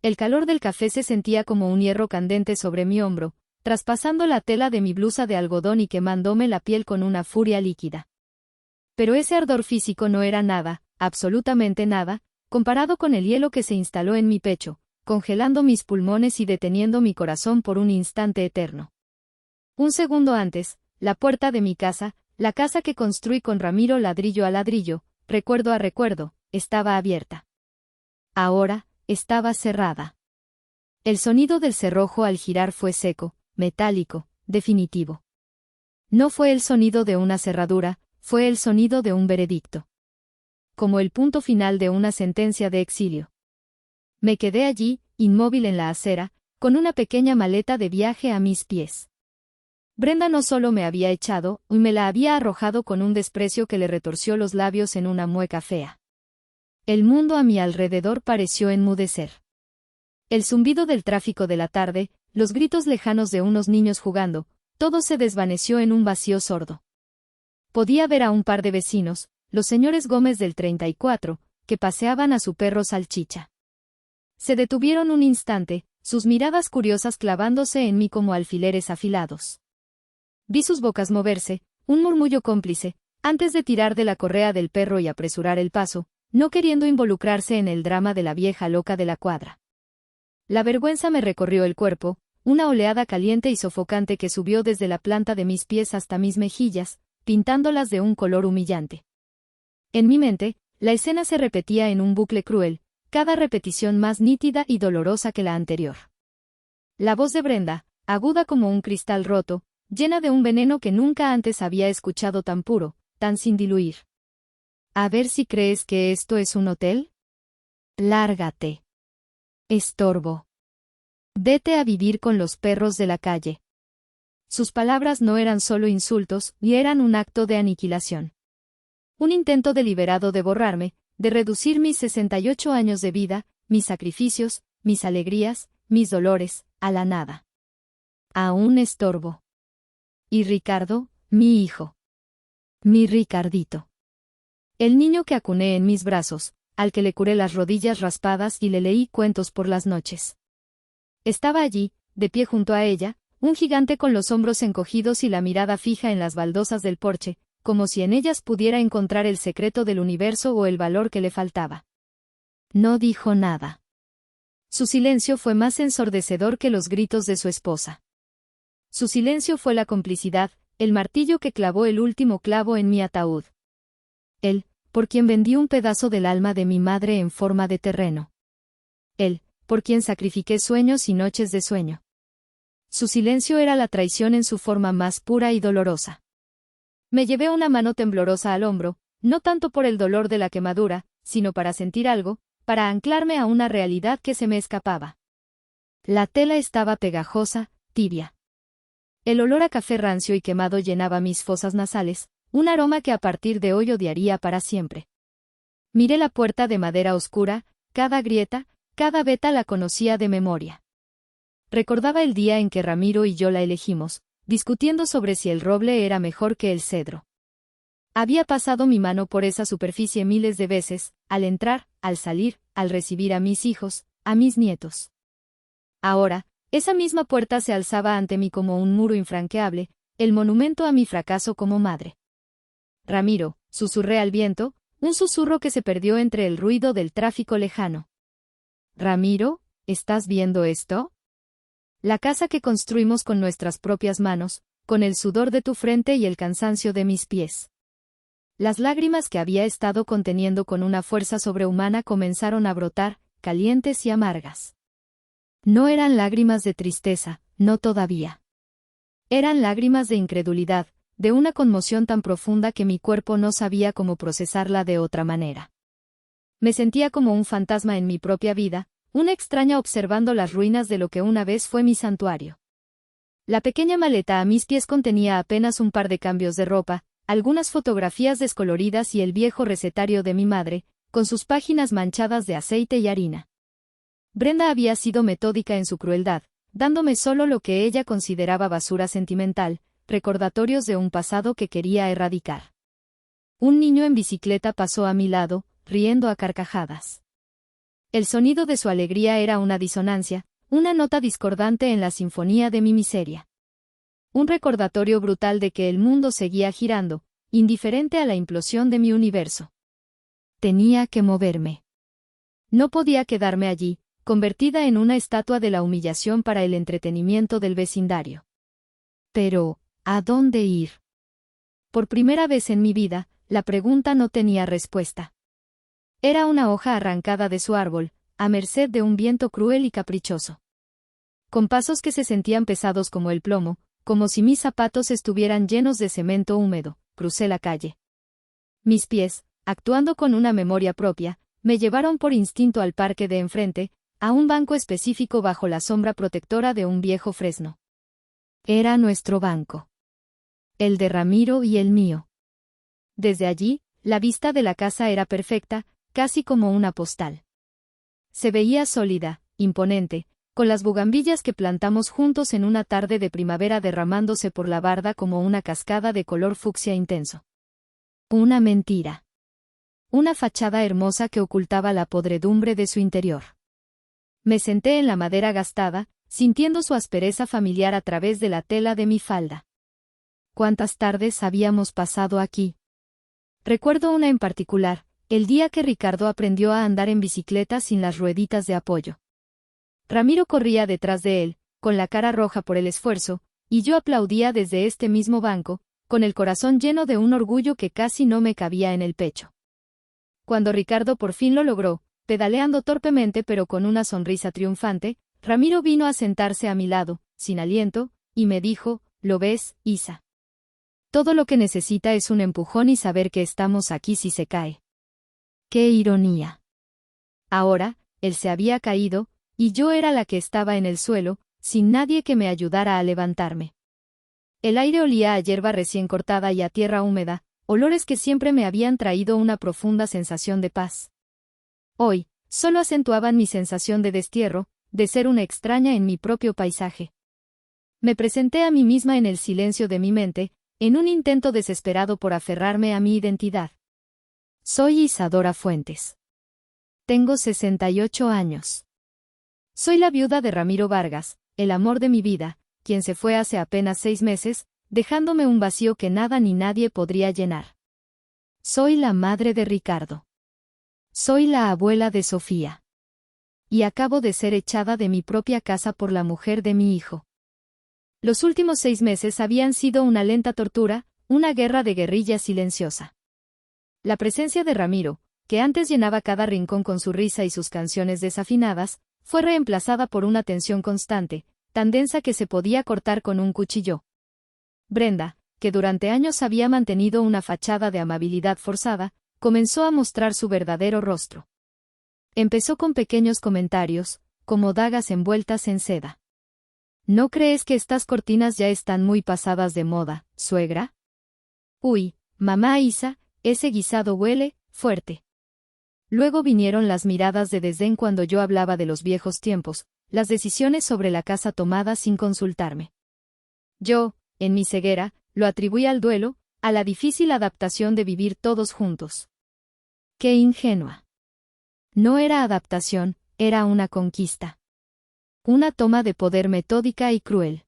El calor del café se sentía como un hierro candente sobre mi hombro, traspasando la tela de mi blusa de algodón y quemándome la piel con una furia líquida. Pero ese ardor físico no era nada, absolutamente nada, comparado con el hielo que se instaló en mi pecho, congelando mis pulmones y deteniendo mi corazón por un instante eterno. Un segundo antes, la puerta de mi casa, la casa que construí con Ramiro ladrillo a ladrillo, recuerdo a recuerdo, estaba abierta. Ahora, estaba cerrada. El sonido del cerrojo al girar fue seco, metálico, definitivo. No fue el sonido de una cerradura, fue el sonido de un veredicto. Como el punto final de una sentencia de exilio. Me quedé allí, inmóvil en la acera, con una pequeña maleta de viaje a mis pies. Brenda no solo me había echado, y me la había arrojado con un desprecio que le retorció los labios en una mueca fea. El mundo a mi alrededor pareció enmudecer. El zumbido del tráfico de la tarde, los gritos lejanos de unos niños jugando, todo se desvaneció en un vacío sordo. Podía ver a un par de vecinos, los señores Gómez del 34, que paseaban a su perro Salchicha. Se detuvieron un instante, sus miradas curiosas clavándose en mí como alfileres afilados. Vi sus bocas moverse, un murmullo cómplice, antes de tirar de la correa del perro y apresurar el paso, no queriendo involucrarse en el drama de la vieja loca de la cuadra. La vergüenza me recorrió el cuerpo, una oleada caliente y sofocante que subió desde la planta de mis pies hasta mis mejillas, pintándolas de un color humillante. En mi mente, la escena se repetía en un bucle cruel, cada repetición más nítida y dolorosa que la anterior. La voz de Brenda, aguda como un cristal roto, llena de un veneno que nunca antes había escuchado tan puro, tan sin diluir. A ver si crees que esto es un hotel. Lárgate. Estorbo. Vete a vivir con los perros de la calle. Sus palabras no eran solo insultos, y eran un acto de aniquilación. Un intento deliberado de borrarme, de reducir mis 68 años de vida, mis sacrificios, mis alegrías, mis dolores, a la nada. A un estorbo. Y Ricardo, mi hijo. Mi Ricardito. El niño que acuné en mis brazos, al que le curé las rodillas raspadas y le leí cuentos por las noches. Estaba allí, de pie junto a ella, un gigante con los hombros encogidos y la mirada fija en las baldosas del porche, como si en ellas pudiera encontrar el secreto del universo o el valor que le faltaba. No dijo nada. Su silencio fue más ensordecedor que los gritos de su esposa. Su silencio fue la complicidad, el martillo que clavó el último clavo en mi ataúd. Él, por quien vendí un pedazo del alma de mi madre en forma de terreno. Él, por quien sacrifiqué sueños y noches de sueño. Su silencio era la traición en su forma más pura y dolorosa. Me llevé una mano temblorosa al hombro, no tanto por el dolor de la quemadura, sino para sentir algo, para anclarme a una realidad que se me escapaba. La tela estaba pegajosa, tibia. El olor a café rancio y quemado llenaba mis fosas nasales, un aroma que a partir de hoy odiaría para siempre. Miré la puerta de madera oscura, cada grieta, cada veta la conocía de memoria. Recordaba el día en que Ramiro y yo la elegimos, discutiendo sobre si el roble era mejor que el cedro. Había pasado mi mano por esa superficie miles de veces, al entrar, al salir, al recibir a mis hijos, a mis nietos. Ahora, esa misma puerta se alzaba ante mí como un muro infranqueable, el monumento a mi fracaso como madre. Ramiro, susurré al viento, un susurro que se perdió entre el ruido del tráfico lejano. Ramiro, ¿estás viendo esto? La casa que construimos con nuestras propias manos, con el sudor de tu frente y el cansancio de mis pies. Las lágrimas que había estado conteniendo con una fuerza sobrehumana comenzaron a brotar, calientes y amargas. No eran lágrimas de tristeza, no todavía. Eran lágrimas de incredulidad, de una conmoción tan profunda que mi cuerpo no sabía cómo procesarla de otra manera. Me sentía como un fantasma en mi propia vida, una extraña observando las ruinas de lo que una vez fue mi santuario. La pequeña maleta a mis pies contenía apenas un par de cambios de ropa, algunas fotografías descoloridas y el viejo recetario de mi madre, con sus páginas manchadas de aceite y harina. Brenda había sido metódica en su crueldad, dándome solo lo que ella consideraba basura sentimental, recordatorios de un pasado que quería erradicar. Un niño en bicicleta pasó a mi lado, riendo a carcajadas. El sonido de su alegría era una disonancia, una nota discordante en la sinfonía de mi miseria. Un recordatorio brutal de que el mundo seguía girando, indiferente a la implosión de mi universo. Tenía que moverme. No podía quedarme allí, convertida en una estatua de la humillación para el entretenimiento del vecindario. Pero, ¿a dónde ir? Por primera vez en mi vida, la pregunta no tenía respuesta. Era una hoja arrancada de su árbol, a merced de un viento cruel y caprichoso. Con pasos que se sentían pesados como el plomo, como si mis zapatos estuvieran llenos de cemento húmedo, crucé la calle. Mis pies, actuando con una memoria propia, me llevaron por instinto al parque de enfrente, a un banco específico bajo la sombra protectora de un viejo fresno. Era nuestro banco. El de Ramiro y el mío. Desde allí, la vista de la casa era perfecta, casi como una postal. Se veía sólida, imponente, con las bugambillas que plantamos juntos en una tarde de primavera derramándose por la barda como una cascada de color fucsia intenso. Una mentira. Una fachada hermosa que ocultaba la podredumbre de su interior. Me senté en la madera gastada, sintiendo su aspereza familiar a través de la tela de mi falda. ¿Cuántas tardes habíamos pasado aquí? Recuerdo una en particular, el día que Ricardo aprendió a andar en bicicleta sin las rueditas de apoyo. Ramiro corría detrás de él, con la cara roja por el esfuerzo, y yo aplaudía desde este mismo banco, con el corazón lleno de un orgullo que casi no me cabía en el pecho. Cuando Ricardo por fin lo logró, pedaleando torpemente pero con una sonrisa triunfante, Ramiro vino a sentarse a mi lado, sin aliento, y me dijo, ¿lo ves, Isa? Todo lo que necesita es un empujón y saber que estamos aquí si se cae. ¡Qué ironía! Ahora, él se había caído, y yo era la que estaba en el suelo, sin nadie que me ayudara a levantarme. El aire olía a hierba recién cortada y a tierra húmeda, olores que siempre me habían traído una profunda sensación de paz. Hoy, solo acentuaban mi sensación de destierro, de ser una extraña en mi propio paisaje. Me presenté a mí misma en el silencio de mi mente, en un intento desesperado por aferrarme a mi identidad. Soy Isadora Fuentes. Tengo 68 años. Soy la viuda de Ramiro Vargas, el amor de mi vida, quien se fue hace apenas 6 meses, dejándome un vacío que nada ni nadie podría llenar. Soy la madre de Ricardo. Soy la abuela de Sofía. Y acabo de ser echada de mi propia casa por la mujer de mi hijo. Los últimos 6 meses habían sido una lenta tortura, una guerra de guerrilla silenciosa. La presencia de Ramiro, que antes llenaba cada rincón con su risa y sus canciones desafinadas, fue reemplazada por una tensión constante, tan densa que se podía cortar con un cuchillo. Brenda, que durante años había mantenido una fachada de amabilidad forzada, comenzó a mostrar su verdadero rostro. Empezó con pequeños comentarios, como dagas envueltas en seda. ¿No crees que estas cortinas ya están muy pasadas de moda, suegra? Uy, mamá Isa, ese guisado huele fuerte. Luego vinieron las miradas de desdén cuando yo hablaba de los viejos tiempos, las decisiones sobre la casa tomadas sin consultarme. Yo, en mi ceguera, lo atribuí al duelo, a la difícil adaptación de vivir todos juntos. ¡Qué ingenua! No era adaptación, era una conquista. Una toma de poder metódica y cruel.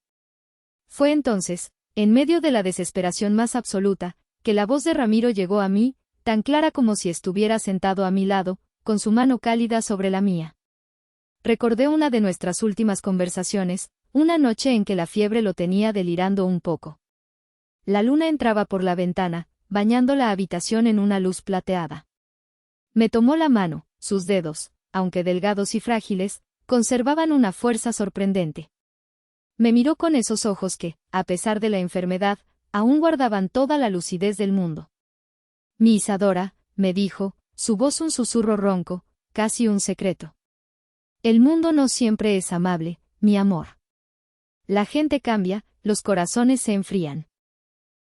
Fue entonces, en medio de la desesperación más absoluta, que la voz de Ramiro llegó a mí, tan clara como si estuviera sentado a mi lado, con su mano cálida sobre la mía. Recordé una de nuestras últimas conversaciones, una noche en que la fiebre lo tenía delirando un poco. La luna entraba por la ventana, bañando la habitación en una luz plateada. Me tomó la mano, sus dedos, aunque delgados y frágiles, conservaban una fuerza sorprendente. Me miró con esos ojos que, a pesar de la enfermedad, aún guardaban toda la lucidez del mundo. Mi Isadora, me dijo, su voz un susurro ronco, casi un secreto. El mundo no siempre es amable, mi amor. La gente cambia, los corazones se enfrían.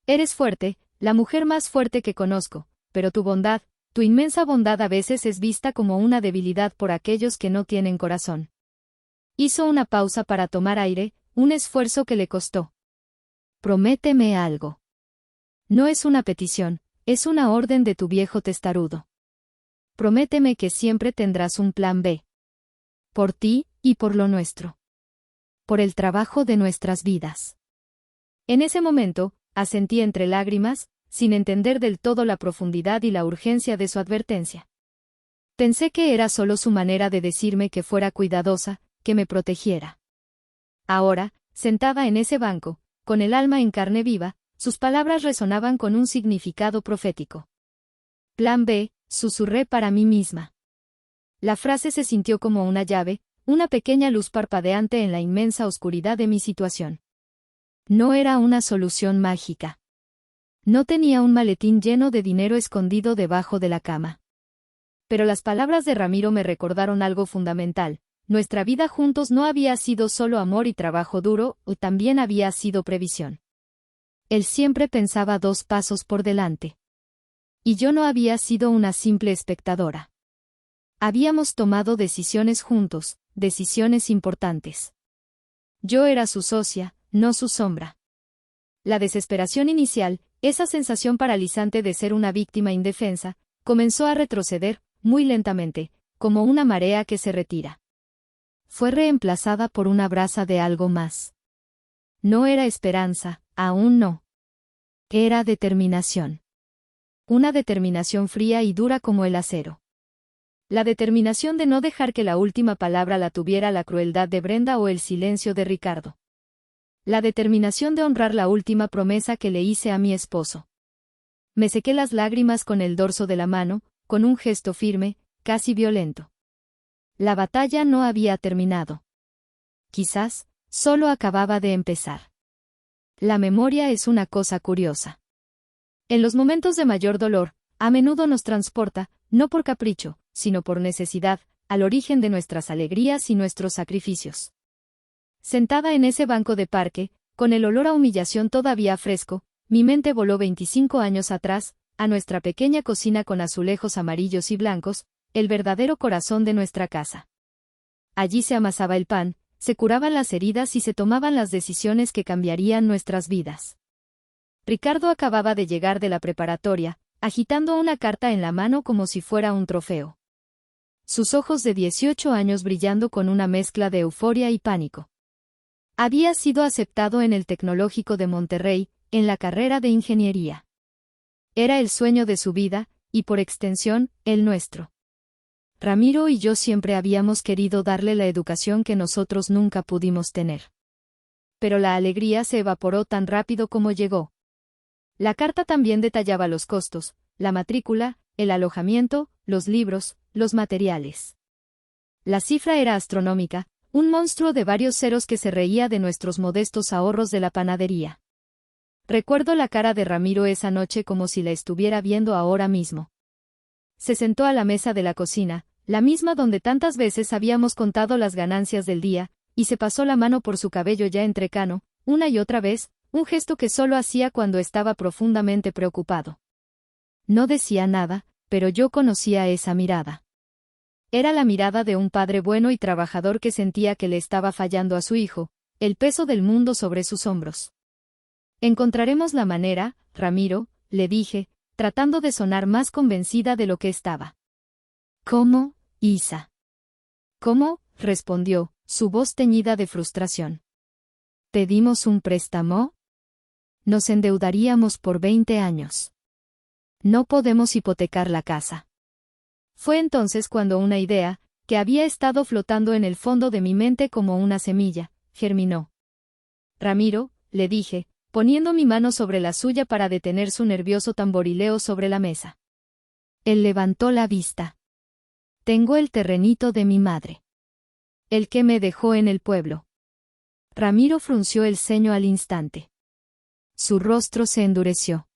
Eres fuerte, la mujer más fuerte que conozco, pero tu bondad, tu inmensa bondad a veces es vista como una debilidad por aquellos que no tienen corazón. Hizo una pausa para tomar aire, un esfuerzo que le costó. Prométeme algo. No es una petición, es una orden de tu viejo testarudo. Prométeme que siempre tendrás un plan B. Por ti, y por lo nuestro. Por el trabajo de nuestras vidas. En ese momento, asentí entre lágrimas, sin entender del todo la profundidad y la urgencia de su advertencia. Pensé que era solo su manera de decirme que fuera cuidadosa, que me protegiera. Ahora, sentada en ese banco, con el alma en carne viva, sus palabras resonaban con un significado profético. Plan B, susurré para mí misma. La frase se sintió como una llave, una pequeña luz parpadeante en la inmensa oscuridad de mi situación. No era una solución mágica. No tenía un maletín lleno de dinero escondido debajo de la cama. Pero las palabras de Ramiro me recordaron algo fundamental. Nuestra vida juntos no había sido solo amor y trabajo duro, también había sido previsión. Él siempre pensaba 2 pasos por delante. Y yo no había sido una simple espectadora. Habíamos tomado decisiones juntos, decisiones importantes. Yo era su socia, no su sombra. La desesperación inicial, esa sensación paralizante de ser una víctima indefensa, comenzó a retroceder, muy lentamente, como una marea que se retira. Fue reemplazada por una brasa de algo más. No era esperanza, aún no. Era determinación. Una determinación fría y dura como el acero. La determinación de no dejar que la última palabra la tuviera la crueldad de Brenda o el silencio de Ricardo. La determinación de honrar la última promesa que le hice a mi esposo. Me sequé las lágrimas con el dorso de la mano, con un gesto firme, casi violento. La batalla no había terminado. Quizás, solo acababa de empezar. La memoria es una cosa curiosa. En los momentos de mayor dolor, a menudo nos transporta, no por capricho, sino por necesidad, al origen de nuestras alegrías y nuestros sacrificios. Sentada en ese banco de parque, con el olor a humillación todavía fresco, mi mente voló 25 años atrás, a nuestra pequeña cocina con azulejos amarillos y blancos, el verdadero corazón de nuestra casa. Allí se amasaba el pan, se curaban las heridas y se tomaban las decisiones que cambiarían nuestras vidas. Ricardo acababa de llegar de la preparatoria, agitando una carta en la mano como si fuera un trofeo. Sus ojos de 18 años brillando con una mezcla de euforia y pánico. Había sido aceptado en el Tecnológico de Monterrey, en la carrera de ingeniería. Era el sueño de su vida, y por extensión, el nuestro. Ramiro y yo siempre habíamos querido darle la educación que nosotros nunca pudimos tener. Pero la alegría se evaporó tan rápido como llegó. La carta también detallaba los costos, la matrícula, el alojamiento, los libros, los materiales. La cifra era astronómica, un monstruo de varios ceros que se reía de nuestros modestos ahorros de la panadería. Recuerdo la cara de Ramiro esa noche como si la estuviera viendo ahora mismo. Se sentó a la mesa de la cocina, la misma donde tantas veces habíamos contado las ganancias del día, y se pasó la mano por su cabello ya entrecano, una y otra vez, un gesto que solo hacía cuando estaba profundamente preocupado. No decía nada, pero yo conocía esa mirada. Era la mirada de un padre bueno y trabajador que sentía que le estaba fallando a su hijo, el peso del mundo sobre sus hombros. Encontraremos la manera, Ramiro, le dije, tratando de sonar más convencida de lo que estaba. ¿Cómo, Isa? ¿Cómo? Respondió, su voz teñida de frustración. ¿Pedimos un préstamo? Nos endeudaríamos por 20 años. No podemos hipotecar la casa. Fue entonces cuando una idea, que había estado flotando en el fondo de mi mente como una semilla, germinó. Ramiro, le dije, poniendo mi mano sobre la suya para detener su nervioso tamborileo sobre la mesa. Él levantó la vista. Tengo el terrenito de mi madre. El que me dejó en el pueblo. Ramiro frunció el ceño al instante. Su rostro se endureció.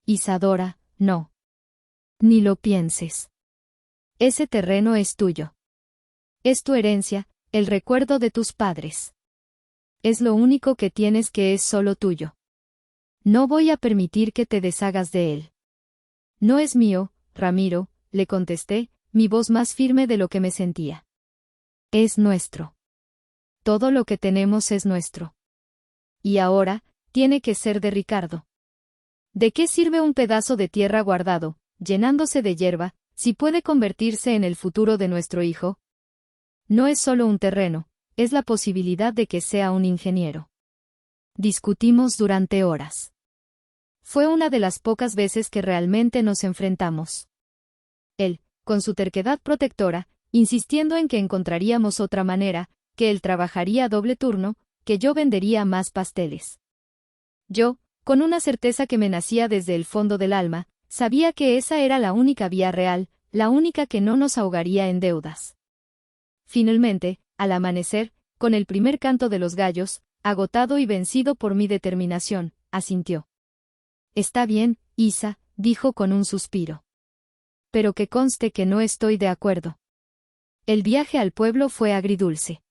Isadora, no. Ni lo pienses. Ese terreno es tuyo. Es tu herencia, el recuerdo de tus padres. Es lo único que tienes que es solo tuyo. No voy a permitir que te deshagas de él. No es mío, Ramiro, le contesté, mi voz más firme de lo que me sentía. Es nuestro. Todo lo que tenemos es nuestro. Y ahora, tiene que ser de Ricardo. ¿De qué sirve un pedazo de tierra guardado, llenándose de hierba, si puede convertirse en el futuro de nuestro hijo? No es solo un terreno, es la posibilidad de que sea un ingeniero. Discutimos durante horas. Fue una de las pocas veces que realmente nos enfrentamos. Él, con su terquedad protectora, insistiendo en que encontraríamos otra manera, que él trabajaría doble turno, que yo vendería más pasteles. Yo, con una certeza que me nacía desde el fondo del alma, sabía que esa era la única vía real, la única que no nos ahogaría en deudas. Finalmente, al amanecer, con el primer canto de los gallos, agotado y vencido por mi determinación, asintió. Está bien, Isa, dijo con un suspiro. Pero que conste que no estoy de acuerdo. El viaje al pueblo fue agridulce.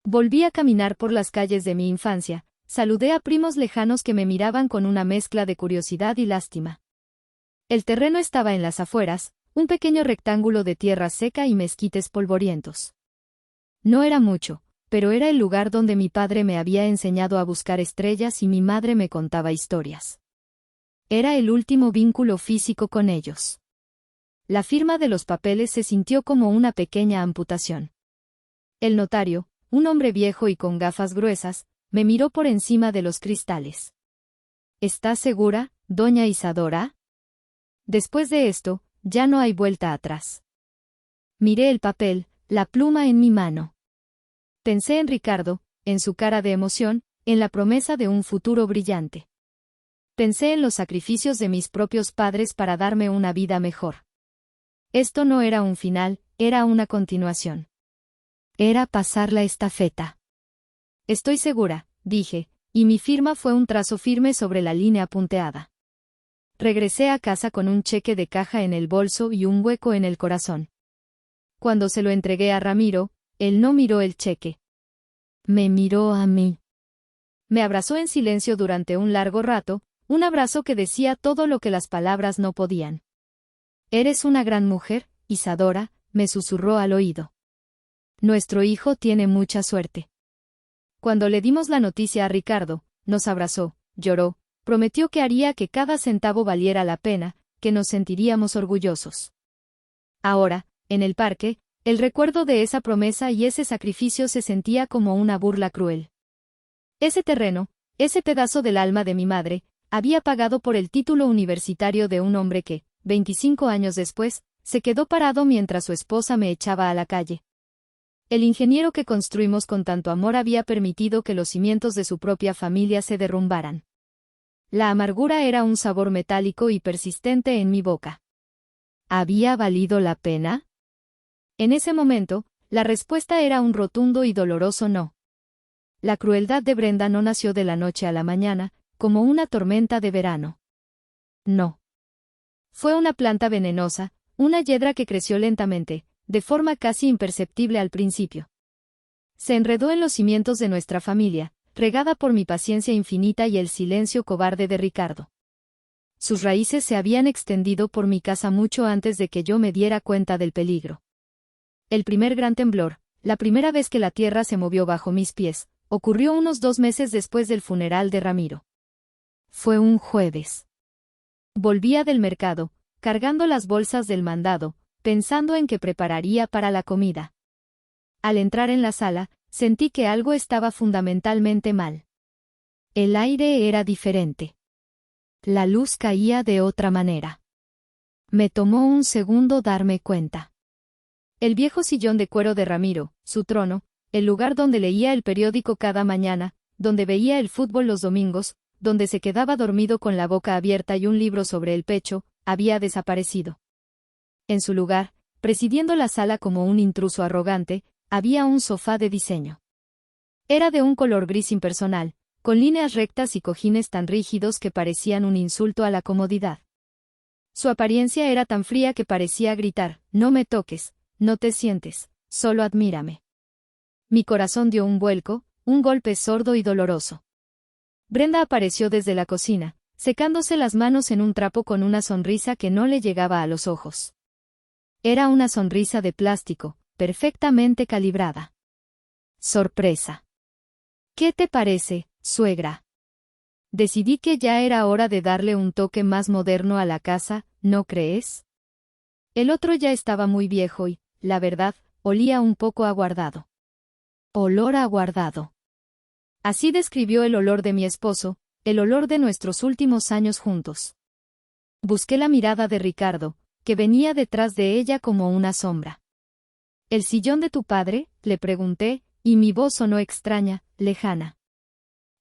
Volví a caminar por las calles de mi infancia, saludé a primos lejanos que me miraban con una mezcla de curiosidad y lástima. El terreno estaba en las afueras, un pequeño rectángulo de tierra seca y mezquites polvorientos. No era mucho, pero era el lugar donde mi padre me había enseñado a buscar estrellas y mi madre me contaba historias. Era el último vínculo físico con ellos. La firma de los papeles se sintió como una pequeña amputación. El notario, un hombre viejo y con gafas gruesas, me miró por encima de los cristales. ¿Estás segura, doña Isadora? Después de esto, ya no hay vuelta atrás. Miré el papel, la pluma en mi mano. Pensé en Ricardo, en su cara de emoción, en la promesa de un futuro brillante. Pensé en los sacrificios de mis propios padres para darme una vida mejor. Esto no era un final, era una continuación. Era pasar la estafeta. Estoy segura, dije, y mi firma fue un trazo firme sobre la línea punteada. Regresé a casa con un cheque de caja en el bolso y un hueco en el corazón. Cuando se lo entregué a Ramiro, él no miró el cheque. Me miró a mí. Me abrazó en silencio durante un largo rato, un abrazo que decía todo lo que las palabras no podían. Eres una gran mujer, Isadora, me susurró al oído. Nuestro hijo tiene mucha suerte. Cuando le dimos la noticia a Ricardo, nos abrazó, lloró, prometió que haría que cada centavo valiera la pena, que nos sentiríamos orgullosos. Ahora, en el parque, el recuerdo de esa promesa y ese sacrificio se sentía como una burla cruel. Ese terreno, ese pedazo del alma de mi madre, había pagado por el título universitario de un hombre que, 25 años después, se quedó parado mientras su esposa me echaba a la calle. El ingeniero que construimos con tanto amor había permitido que los cimientos de su propia familia se derrumbaran. La amargura era un sabor metálico y persistente en mi boca. ¿Había valido la pena? En ese momento, la respuesta era un rotundo y doloroso no. La crueldad de Brenda no nació de la noche a la mañana, como una tormenta de verano. No. Fue una planta venenosa, una hiedra que creció lentamente, de forma casi imperceptible al principio. Se enredó en los cimientos de nuestra familia, regada por mi paciencia infinita y el silencio cobarde de Ricardo. Sus raíces se habían extendido por mi casa mucho antes de que yo me diera cuenta del peligro. El primer gran temblor, la primera vez que la tierra se movió bajo mis pies, ocurrió unos 2 meses después del funeral de Ramiro. Fue un jueves. Volvía del mercado, cargando las bolsas del mandado, pensando en qué prepararía para la comida. Al entrar en la sala, sentí que algo estaba fundamentalmente mal. El aire era diferente. La luz caía de otra manera. Me tomó un segundo darme cuenta. El viejo sillón de cuero de Ramiro, su trono, el lugar donde leía el periódico cada mañana, donde veía el fútbol los domingos, donde se quedaba dormido con la boca abierta y un libro sobre el pecho, había desaparecido. En su lugar, presidiendo la sala como un intruso arrogante, había un sofá de diseño. Era de un color gris impersonal, con líneas rectas y cojines tan rígidos que parecían un insulto a la comodidad. Su apariencia era tan fría que parecía gritar, no me toques, no te sientes, solo admírame. Mi corazón dio un vuelco, un golpe sordo y doloroso. Brenda apareció desde la cocina, secándose las manos en un trapo con una sonrisa que no le llegaba a los ojos. Era una sonrisa de plástico, perfectamente calibrada. Sorpresa. ¿Qué te parece, suegra? Decidí que ya era hora de darle un toque más moderno a la casa, ¿no crees? El otro ya estaba muy viejo y, la verdad, olía un poco aguardado. Olor a aguardado. Así describió el olor de mi esposo, el olor de nuestros últimos años juntos. Busqué la mirada de Ricardo, que venía detrás de ella como una sombra. ¿El sillón de tu padre?, le pregunté, y mi voz sonó extraña, lejana.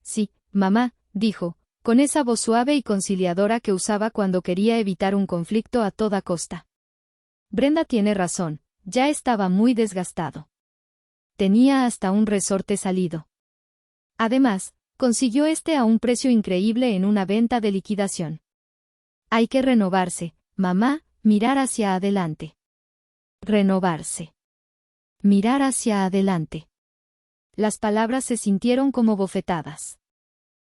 Sí, mamá, dijo, con esa voz suave y conciliadora que usaba cuando quería evitar un conflicto a toda costa. Brenda tiene razón, ya estaba muy desgastado. Tenía hasta un resorte salido. Además, consiguió este a un precio increíble en una venta de liquidación. Hay que renovarse, mamá, mirar hacia adelante. Renovarse. Mirar hacia adelante. Las palabras se sintieron como bofetadas.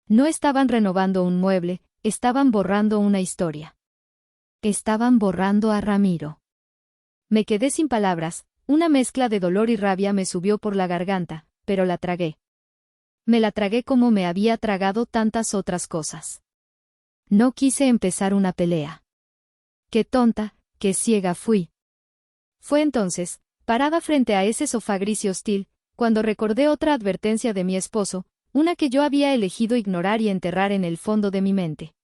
No estaban renovando un mueble, estaban borrando una historia. Estaban borrando a Ramiro. Me quedé sin palabras, una mezcla de dolor y rabia me subió por la garganta, pero la tragué. Me la tragué como me había tragado tantas otras cosas. No quise empezar una pelea. Qué tonta, qué ciega fui. Fue entonces, parada frente a ese sofá gris y hostil, cuando recordé otra advertencia de mi esposo, una que yo había elegido ignorar y enterrar en el fondo de mi mente.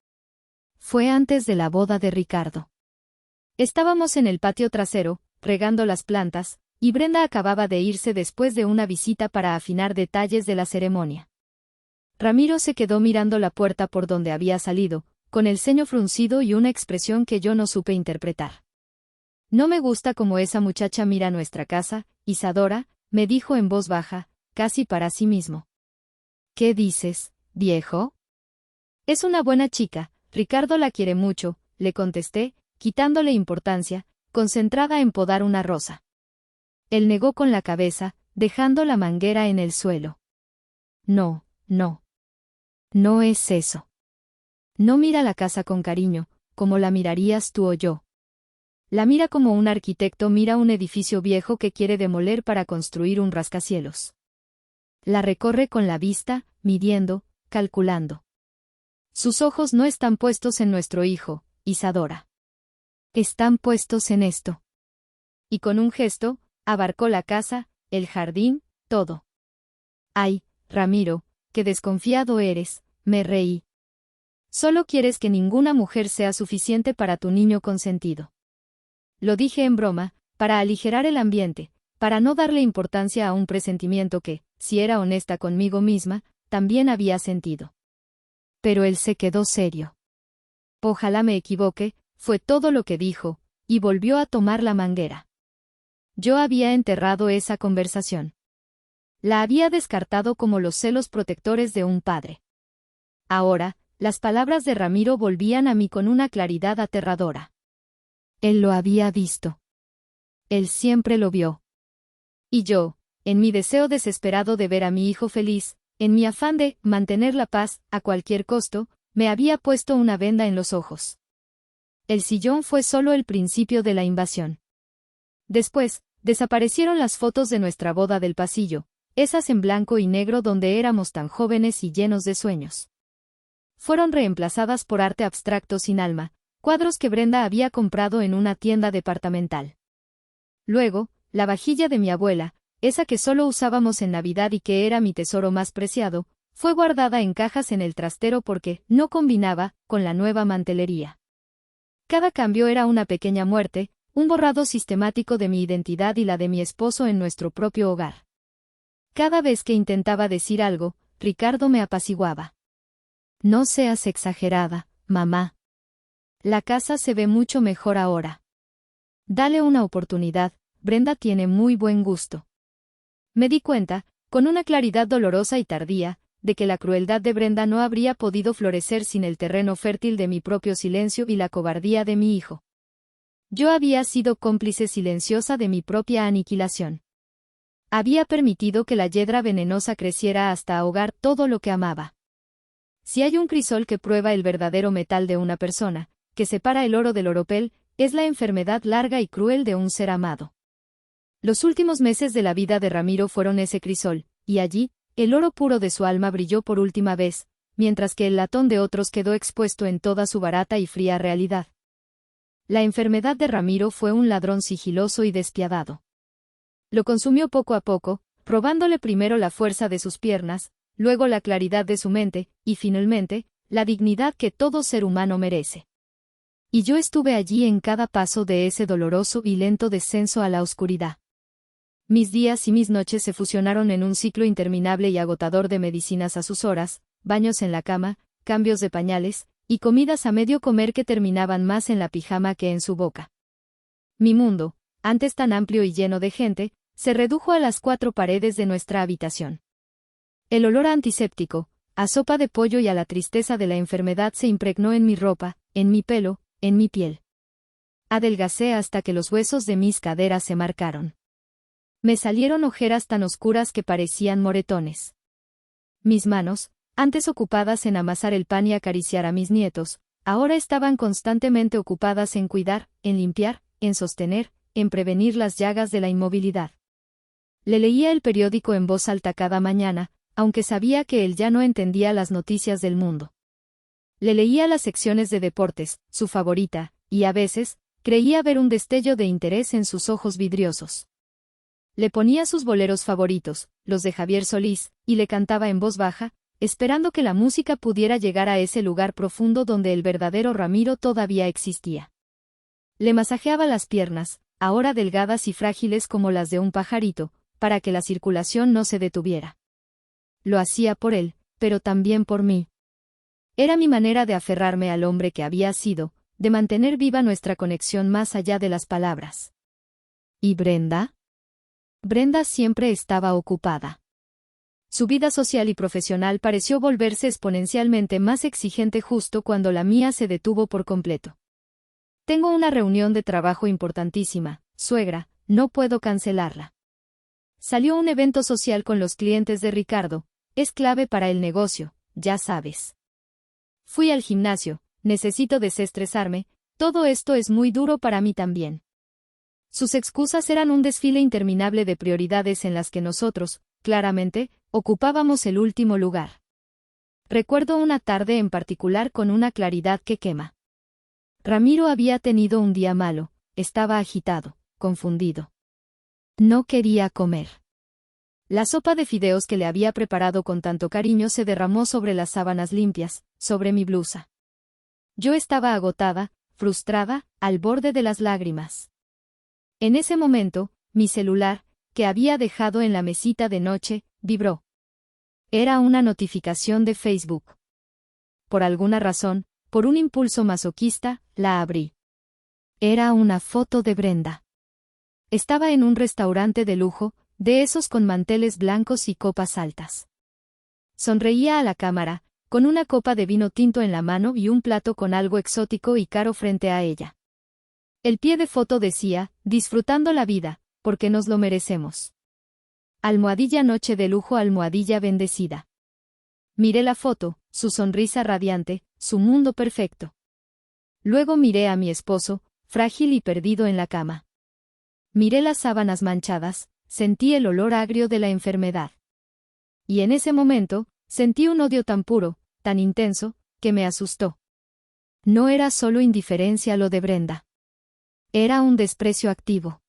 Fue antes de la boda de Ricardo. Estábamos en el patio trasero, regando las plantas, y Brenda acababa de irse después de una visita para afinar detalles de la ceremonia. Ramiro se quedó mirando la puerta por donde había salido, con el ceño fruncido y una expresión que yo no supe interpretar. No me gusta cómo esa muchacha mira nuestra casa, Isadora, me dijo en voz baja, casi para sí mismo. ¿Qué dices, viejo? Es una buena chica, Ricardo la quiere mucho, le contesté, quitándole importancia, concentrada en podar una rosa. Él negó con la cabeza, dejando la manguera en el suelo. No, no. No es eso. No mira la casa con cariño, como la mirarías tú o yo. La mira como un arquitecto mira un edificio viejo que quiere demoler para construir un rascacielos. La recorre con la vista, midiendo, calculando. Sus ojos no están puestos en nuestro hijo, Isadora. Están puestos en esto. Y con un gesto, abarcó la casa, el jardín, todo. Ay, Ramiro, qué desconfiado eres, me reí. Solo quieres que ninguna mujer sea suficiente para tu niño consentido. Lo dije en broma, para aligerar el ambiente, para no darle importancia a un presentimiento que, si era honesta conmigo misma, también había sentido. Pero él se quedó serio. Ojalá me equivoque, fue todo lo que dijo, y volvió a tomar la manguera. Yo había enterrado esa conversación. La había descartado como los celos protectores de un padre. Ahora, las palabras de Ramiro volvían a mí con una claridad aterradora. Él lo había visto. Él siempre lo vio. Y yo, en mi deseo desesperado de ver a mi hijo feliz, en mi afán de mantener la paz a cualquier costo, me había puesto una venda en los ojos. El sillón fue solo el principio de la invasión. Después, desaparecieron las fotos de nuestra boda del pasillo, esas en blanco y negro donde éramos tan jóvenes y llenos de sueños. Fueron reemplazadas por arte abstracto sin alma, cuadros que Brenda había comprado en una tienda departamental. Luego, la vajilla de mi abuela, esa que solo usábamos en Navidad y que era mi tesoro más preciado, fue guardada en cajas en el trastero porque no combinaba con la nueva mantelería. Cada cambio era una pequeña muerte, un borrado sistemático de mi identidad y la de mi esposo en nuestro propio hogar. Cada vez que intentaba decir algo, Ricardo me apaciguaba. No seas exagerada, mamá. La casa se ve mucho mejor ahora. Dale una oportunidad, Brenda tiene muy buen gusto. Me di cuenta, con una claridad dolorosa y tardía, de que la crueldad de Brenda no habría podido florecer sin el terreno fértil de mi propio silencio y la cobardía de mi hijo. Yo había sido cómplice silenciosa de mi propia aniquilación. Había permitido que la hiedra venenosa creciera hasta ahogar todo lo que amaba. Si hay un crisol que prueba el verdadero metal de una persona, que separa el oro del oropel, es la enfermedad larga y cruel de un ser amado. Los últimos meses de la vida de Ramiro fueron ese crisol, y allí, el oro puro de su alma brilló por última vez, mientras que el latón de otros quedó expuesto en toda su barata y fría realidad. La enfermedad de Ramiro fue un ladrón sigiloso y despiadado. Lo consumió poco a poco, robándole primero la fuerza de sus piernas, luego la claridad de su mente, y finalmente, la dignidad que todo ser humano merece. Y yo estuve allí en cada paso de ese doloroso y lento descenso a la oscuridad. Mis días y mis noches se fusionaron en un ciclo interminable y agotador de medicinas a sus horas, baños en la cama, cambios de pañales, y comidas a medio comer que terminaban más en la pijama que en su boca. Mi mundo, antes tan amplio y lleno de gente, se redujo a las 4 paredes de nuestra habitación. El olor a antiséptico, a sopa de pollo y a la tristeza de la enfermedad se impregnó en mi ropa, en mi pelo, en mi piel. Adelgacé hasta que los huesos de mis caderas se marcaron. Me salieron ojeras tan oscuras que parecían moretones. Mis manos, antes ocupadas en amasar el pan y acariciar a mis nietos, ahora estaban constantemente ocupadas en cuidar, en limpiar, en sostener, en prevenir las llagas de la inmovilidad. Le leía el periódico en voz alta cada mañana, aunque sabía que él ya no entendía las noticias del mundo. Le leía las secciones de deportes, su favorita, y a veces, creía ver un destello de interés en sus ojos vidriosos. Le ponía sus boleros favoritos, los de Javier Solís, y le cantaba en voz baja, esperando que la música pudiera llegar a ese lugar profundo donde el verdadero Ramiro todavía existía. Le masajeaba las piernas, ahora delgadas y frágiles como las de un pajarito, para que la circulación no se detuviera. Lo hacía por él, pero también por mí. Era mi manera de aferrarme al hombre que había sido, de mantener viva nuestra conexión más allá de las palabras. ¿Y Brenda? Brenda siempre estaba ocupada. Su vida social y profesional pareció volverse exponencialmente más exigente justo cuando la mía se detuvo por completo. Tengo una reunión de trabajo importantísima, suegra, no puedo cancelarla. Salió un evento social con los clientes de Ricardo, es clave para el negocio, ya sabes. Fui al gimnasio, necesito desestresarme, todo esto es muy duro para mí también. Sus excusas eran un desfile interminable de prioridades en las que nosotros, claramente, ocupábamos el último lugar. Recuerdo una tarde en particular con una claridad que quema. Ramiro había tenido un día malo, estaba agitado, confundido. No quería comer. La sopa de fideos que le había preparado con tanto cariño se derramó sobre las sábanas limpias, sobre mi blusa. Yo estaba agotada, frustrada, al borde de las lágrimas. En ese momento, mi celular, que había dejado en la mesita de noche, vibró. Era una notificación de Facebook. Por alguna razón, por un impulso masoquista, la abrí. Era una foto de Brenda. Estaba en un restaurante de lujo, de esos con manteles blancos y copas altas. Sonreía a la cámara, con una copa de vino tinto en la mano y un plato con algo exótico y caro frente a ella. El pie de foto decía, disfrutando la vida, porque nos lo merecemos. Almohadilla noche de lujo, almohadilla bendecida. Miré la foto, su sonrisa radiante, su mundo perfecto. Luego miré a mi esposo, frágil y perdido en la cama. Miré las sábanas manchadas, sentí el olor agrio de la enfermedad. Y en ese momento, sentí un odio tan puro, tan intenso, que me asustó. No era solo indiferencia lo de Brenda. Era un desprecio activo.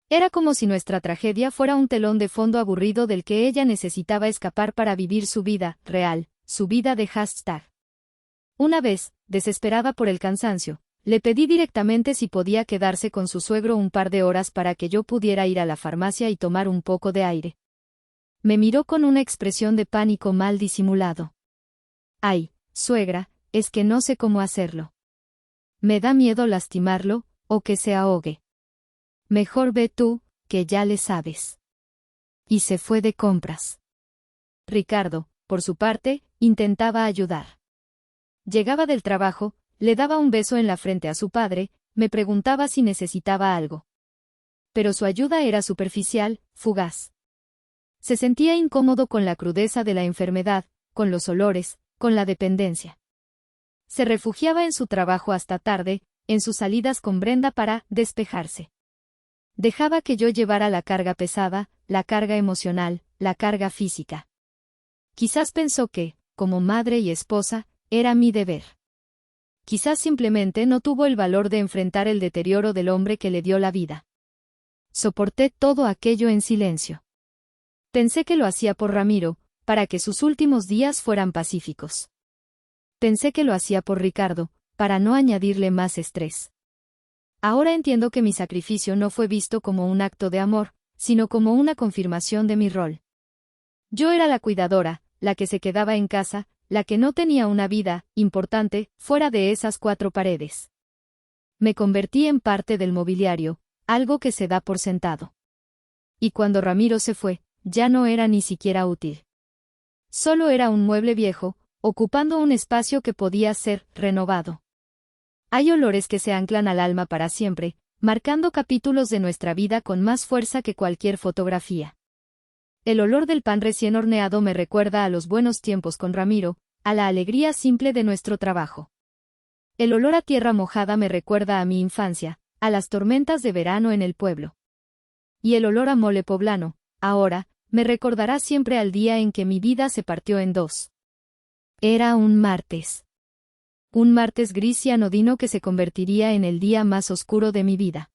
Era como si nuestra tragedia fuera un telón de fondo aburrido del que ella necesitaba escapar para vivir su vida real, su vida de hashtag. Una vez, desesperada por el cansancio, le pedí directamente si podía quedarse con su suegro un par de horas para que yo pudiera ir a la farmacia y tomar un poco de aire. Me miró con una expresión de pánico mal disimulado. Ay, suegra, es que no sé cómo hacerlo. Me da miedo lastimarlo, o que se ahogue. Mejor ve tú, que ya le sabes. Y se fue de compras. Ricardo, por su parte, intentaba ayudar. Llegaba del trabajo, le daba un beso en la frente a su padre, me preguntaba si necesitaba algo. Pero su ayuda era superficial, fugaz. Se sentía incómodo con la crudeza de la enfermedad, con los olores, con la dependencia. Se refugiaba en su trabajo hasta tarde, en sus salidas con Brenda para despejarse. Dejaba que yo llevara la carga pesada, la carga emocional, la carga física. Quizás pensó que, como madre y esposa, era mi deber. Quizás simplemente no tuvo el valor de enfrentar el deterioro del hombre que le dio la vida. Soporté todo aquello en silencio. Pensé que lo hacía por Ramiro, para que sus últimos días fueran pacíficos. Pensé que lo hacía por Ricardo, para no añadirle más estrés. Ahora entiendo que mi sacrificio no fue visto como un acto de amor, sino como una confirmación de mi rol. Yo era la cuidadora, la que se quedaba en casa, la que no tenía una vida importante fuera de esas 4 paredes. Me convertí en parte del mobiliario, algo que se da por sentado. Y cuando Ramiro se fue, ya no era ni siquiera útil. Solo era un mueble viejo, ocupando un espacio que podía ser renovado. Hay olores que se anclan al alma para siempre, marcando capítulos de nuestra vida con más fuerza que cualquier fotografía. El olor del pan recién horneado me recuerda a los buenos tiempos con Ramiro, a la alegría simple de nuestro trabajo. El olor a tierra mojada me recuerda a mi infancia, a las tormentas de verano en el pueblo. Y el olor a mole poblano, ahora, me recordará siempre al día en que mi vida se partió en 2. Era un martes. Un martes gris y anodino que se convertiría en el día más oscuro de mi vida.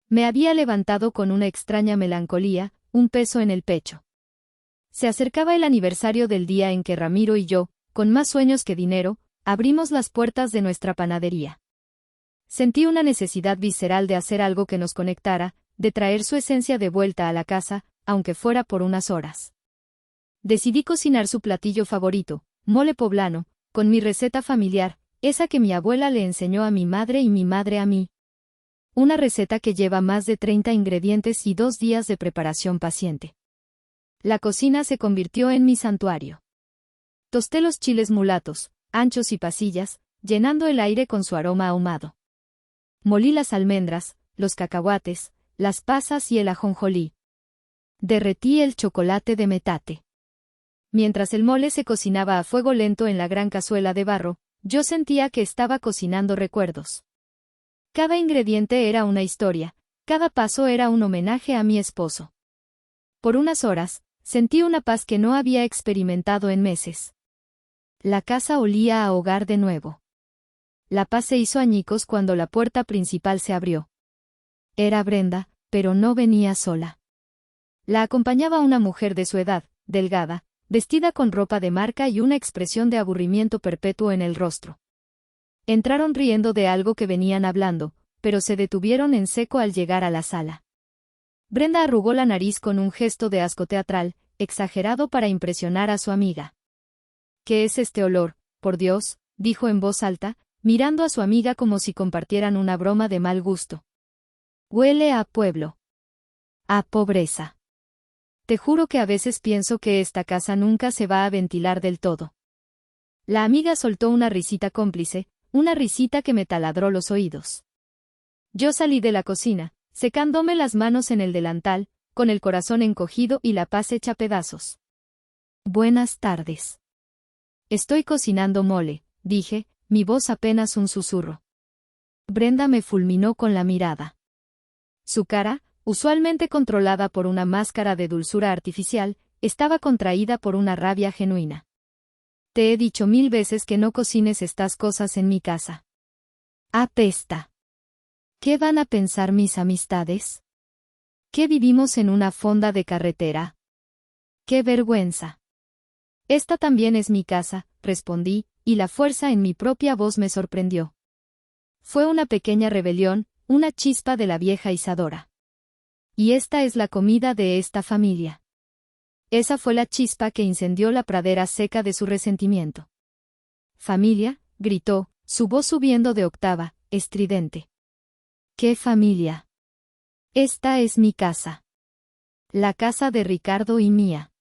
Me había levantado con una extraña melancolía, un peso en el pecho. Se acercaba el aniversario del día en que Ramiro y yo, con más sueños que dinero, abrimos las puertas de nuestra panadería. Sentí una necesidad visceral de hacer algo que nos conectara, de traer su esencia de vuelta a la casa, aunque fuera por unas horas. Decidí cocinar su platillo favorito, mole poblano, con mi receta familiar, esa que mi abuela le enseñó a mi madre y mi madre a mí. Una receta que lleva más de 30 ingredientes y 2 días de preparación paciente. La cocina se convirtió en mi santuario. Tosté los chiles mulatos, anchos y pasillas, llenando el aire con su aroma ahumado. Molí las almendras, los cacahuates, las pasas y el ajonjolí. Derretí el chocolate de metate. Mientras el mole se cocinaba a fuego lento en la gran cazuela de barro, yo sentía que estaba cocinando recuerdos. Cada ingrediente era una historia, cada paso era un homenaje a mi esposo. Por unas horas, sentí una paz que no había experimentado en meses. La casa olía a hogar de nuevo. La paz se hizo añicos cuando la puerta principal se abrió. Era Brenda, pero no venía sola. La acompañaba una mujer de su edad, delgada, vestida con ropa de marca y una expresión de aburrimiento perpetuo en el rostro. Entraron riendo de algo que venían hablando, pero se detuvieron en seco al llegar a la sala. Brenda arrugó la nariz con un gesto de asco teatral, exagerado para impresionar a su amiga. ¿Qué es este olor, por Dios?, dijo en voz alta, mirando a su amiga como si compartieran una broma de mal gusto. Huele a pueblo. A pobreza. Te juro que a veces pienso que esta casa nunca se va a ventilar del todo. La amiga soltó una risita cómplice, una risita que me taladró los oídos. Yo salí de la cocina, secándome las manos en el delantal, con el corazón encogido y la paz hecha pedazos. Buenas tardes. Estoy cocinando mole, dije, mi voz apenas un susurro. Brenda me fulminó con la mirada. Su cara, usualmente controlada por una máscara de dulzura artificial, estaba contraída por una rabia genuina. Te he dicho 1000 veces que no cocines estas cosas en mi casa. Apesta. ¿Qué van a pensar mis amistades? ¿Que vivimos en una fonda de carretera? ¡Qué vergüenza! Esta también es mi casa, respondí, y la fuerza en mi propia voz me sorprendió. Fue una pequeña rebelión, una chispa de la vieja Isadora. Y esta es la comida de esta familia. Esa fue la chispa que incendió la pradera seca de su resentimiento. Familia, gritó, su voz subiendo de octava, estridente. ¿Qué familia? Esta es mi casa. La casa de Ricardo y mía.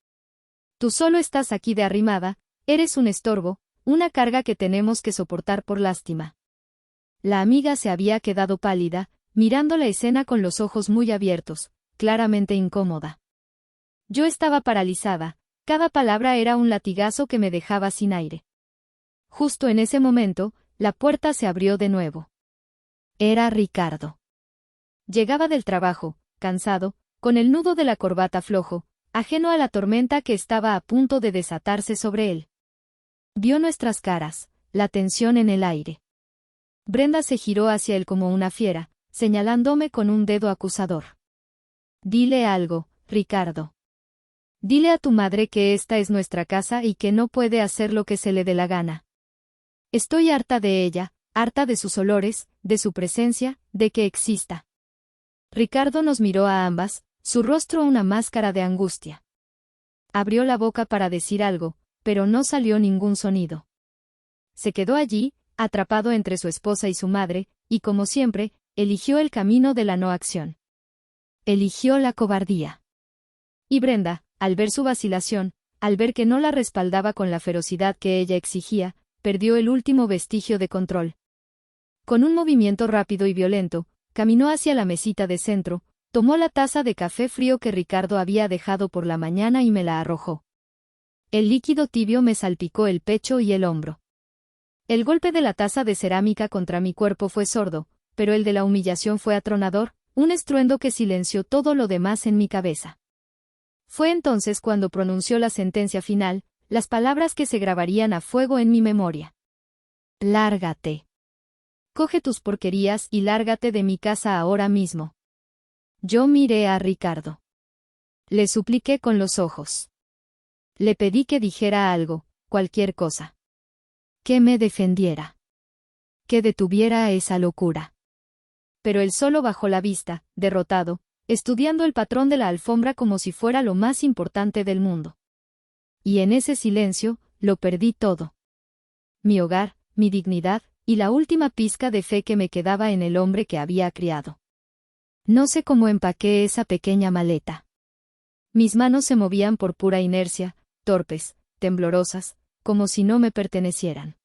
Tú solo estás aquí de arrimada, eres un estorbo, una carga que tenemos que soportar por lástima. La amiga se había quedado pálida, mirando la escena con los ojos muy abiertos, claramente incómoda. Yo estaba paralizada, cada palabra era un latigazo que me dejaba sin aire. Justo en ese momento, la puerta se abrió de nuevo. Era Ricardo. Llegaba del trabajo, cansado, con el nudo de la corbata flojo, ajeno a la tormenta que estaba a punto de desatarse sobre él. Vio nuestras caras, la tensión en el aire. Brenda se giró hacia él como una fiera, señalándome con un dedo acusador. Dile algo, Ricardo. Dile a tu madre que esta es nuestra casa y que no puede hacer lo que se le dé la gana. Estoy harta de ella, harta de sus olores, de su presencia, de que exista. Ricardo nos miró a ambas, su rostro una máscara de angustia. Abrió la boca para decir algo, pero no salió ningún sonido. Se quedó allí, atrapado entre su esposa y su madre, y como siempre, eligió el camino de la no acción. Eligió la cobardía. Y Brenda, al ver su vacilación, al ver que no la respaldaba con la ferocidad que ella exigía, perdió el último vestigio de control. Con un movimiento rápido y violento, caminó hacia la mesita de centro, tomó la taza de café frío que Ricardo había dejado por la mañana y me la arrojó. El líquido tibio me salpicó el pecho y el hombro. El golpe de la taza de cerámica contra mi cuerpo fue sordo, pero el de la humillación fue atronador, un estruendo que silenció todo lo demás en mi cabeza. Fue entonces cuando pronunció la sentencia final, las palabras que se grabarían a fuego en mi memoria. Lárgate. Coge tus porquerías y lárgate de mi casa ahora mismo. Yo miré a Ricardo. Le supliqué con los ojos. Le pedí que dijera algo, cualquier cosa. Que me defendiera. Que detuviera esa locura. Pero él solo bajó la vista, derrotado, estudiando el patrón de la alfombra como si fuera lo más importante del mundo. Y en ese silencio, lo perdí todo. Mi hogar, mi dignidad, y la última pizca de fe que me quedaba en el hombre que había criado. No sé cómo empaqué esa pequeña maleta. Mis manos se movían por pura inercia, torpes, temblorosas, como si no me pertenecieran.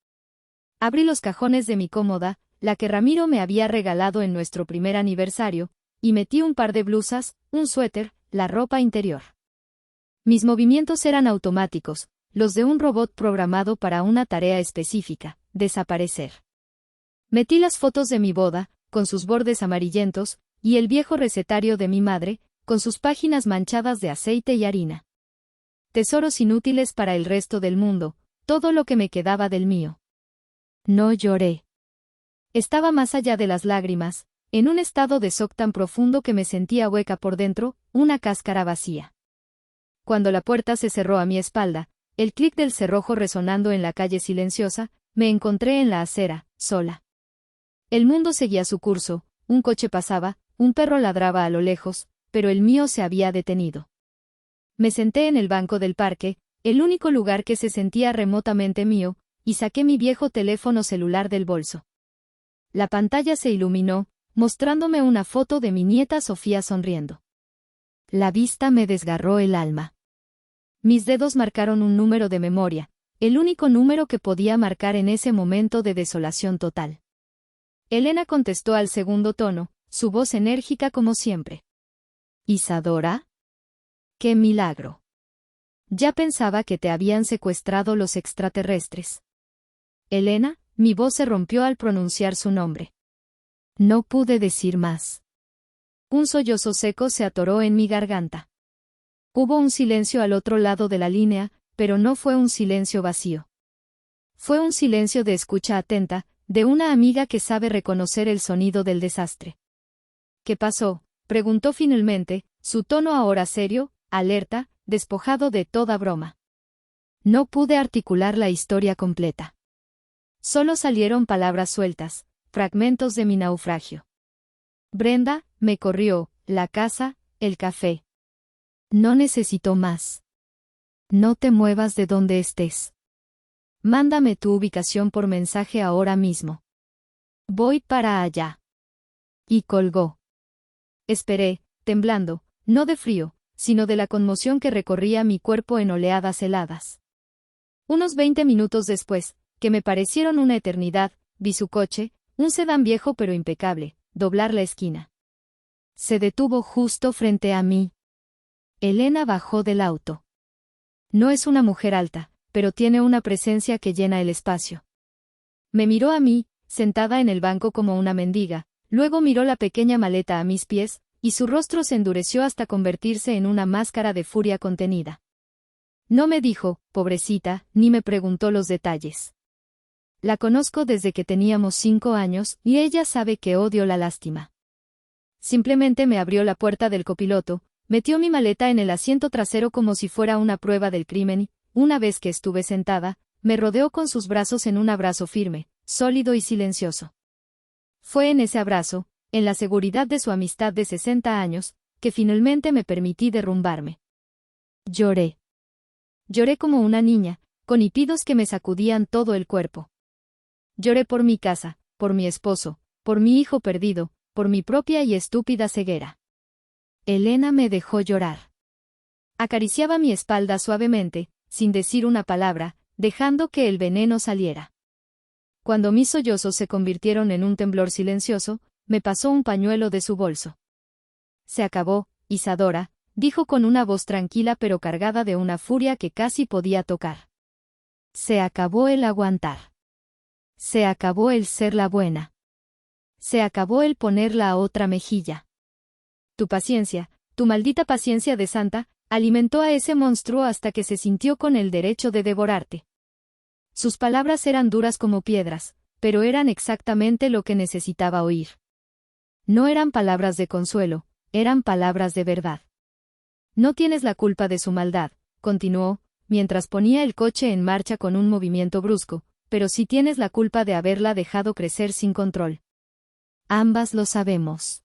Abrí los cajones de mi cómoda, la que Ramiro me había regalado en nuestro primer aniversario, y metí un par de blusas, un suéter, la ropa interior. Mis movimientos eran automáticos, los de un robot programado para una tarea específica, desaparecer. Metí las fotos de mi boda, con sus bordes amarillentos, y el viejo recetario de mi madre, con sus páginas manchadas de aceite y harina. Tesoros inútiles para el resto del mundo, todo lo que me quedaba del mío. No lloré. Estaba más allá de las lágrimas, en un estado de shock tan profundo que me sentía hueca por dentro, una cáscara vacía. Cuando la puerta se cerró a mi espalda, el clic del cerrojo resonando en la calle silenciosa, me encontré en la acera, sola. El mundo seguía su curso, un coche pasaba, un perro ladraba a lo lejos, pero el mío se había detenido. Me senté en el banco del parque, el único lugar que se sentía remotamente mío, y saqué mi viejo teléfono celular del bolso. La pantalla se iluminó, mostrándome una foto de mi nieta Sofía sonriendo. La vista me desgarró el alma. Mis dedos marcaron un número de memoria, el único número que podía marcar en ese momento de desolación total. Elena contestó al segundo tono, su voz enérgica como siempre. ¿Isadora? ¡Qué milagro! Ya pensaba que te habían secuestrado los extraterrestres. Elena, mi voz se rompió al pronunciar su nombre. No pude decir más. Un sollozo seco se atoró en mi garganta. Hubo un silencio al otro lado de la línea, pero no fue un silencio vacío. Fue un silencio de escucha atenta, de una amiga que sabe reconocer el sonido del desastre. ¿Qué pasó?, preguntó finalmente, su tono ahora serio, alerta, despojado de toda broma. No pude articular la historia completa. Solo salieron palabras sueltas, fragmentos de mi naufragio. Brenda, me corrió, la casa, el café. No necesito más. No te muevas de donde estés. Mándame tu ubicación por mensaje ahora mismo. Voy para allá. Y colgó. Esperé, temblando, no de frío, sino de la conmoción que recorría mi cuerpo en oleadas heladas. Unos 20 minutos después, que me parecieron una eternidad, vi su coche, un sedán viejo pero impecable, doblar la esquina. Se detuvo justo frente a mí. Elena bajó del auto. No es una mujer alta, pero tiene una presencia que llena el espacio. Me miró a mí, sentada en el banco como una mendiga, luego miró la pequeña maleta a mis pies, y su rostro se endureció hasta convertirse en una máscara de furia contenida. No me dijo, pobrecita, ni me preguntó los detalles. La conozco desde que teníamos 5 años, y ella sabe que odio la lástima. simplemente me abrió la puerta del copiloto, metió mi maleta en el asiento trasero como si fuera una prueba del crimen y, una vez que estuve sentada, me rodeó con sus brazos en un abrazo firme, sólido y silencioso. Fue en ese abrazo, en la seguridad de su amistad de 60 años, que finalmente me permití derrumbarme. Lloré. Lloré como una niña, con hipidos que me sacudían todo el cuerpo. Lloré por mi casa, por mi esposo, por mi hijo perdido, por mi propia y estúpida ceguera. Elena me dejó llorar. Acariciaba mi espalda suavemente, sin decir una palabra, dejando que el veneno saliera. Cuando mis sollozos se convirtieron en un temblor silencioso, me pasó un pañuelo de su bolso. Se acabó, Isadora, dijo con una voz tranquila pero cargada de una furia que casi podía tocar. Se acabó el aguantar. Se acabó el ser la buena. Se acabó el poner la otra mejilla. Tu paciencia, tu maldita paciencia de santa, alimentó a ese monstruo hasta que se sintió con el derecho de devorarte. Sus palabras eran duras como piedras, pero eran exactamente lo que necesitaba oír. No eran palabras de consuelo, eran palabras de verdad. No tienes la culpa de su maldad, continuó, mientras ponía el coche en marcha con un movimiento brusco, pero sí tienes la culpa de haberla dejado crecer sin control. Ambas lo sabemos.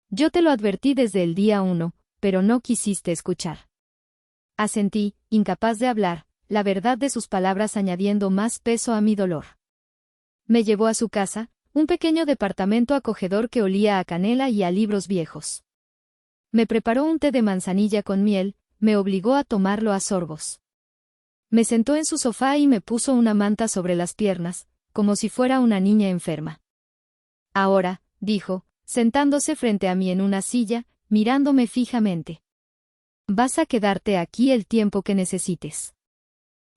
Yo te lo advertí desde el día 1, pero no quisiste escuchar. Asentí, incapaz de hablar, la verdad de sus palabras añadiendo más peso a mi dolor. Me llevó a su casa, un pequeño departamento acogedor que olía a canela y a libros viejos. Me preparó un té de manzanilla con miel, me obligó a tomarlo a sorbos. Me sentó en su sofá y me puso una manta sobre las piernas, como si fuera una niña enferma. Ahora, dijo, sentándose frente a mí en una silla, mirándome fijamente. Vas a quedarte aquí el tiempo que necesites.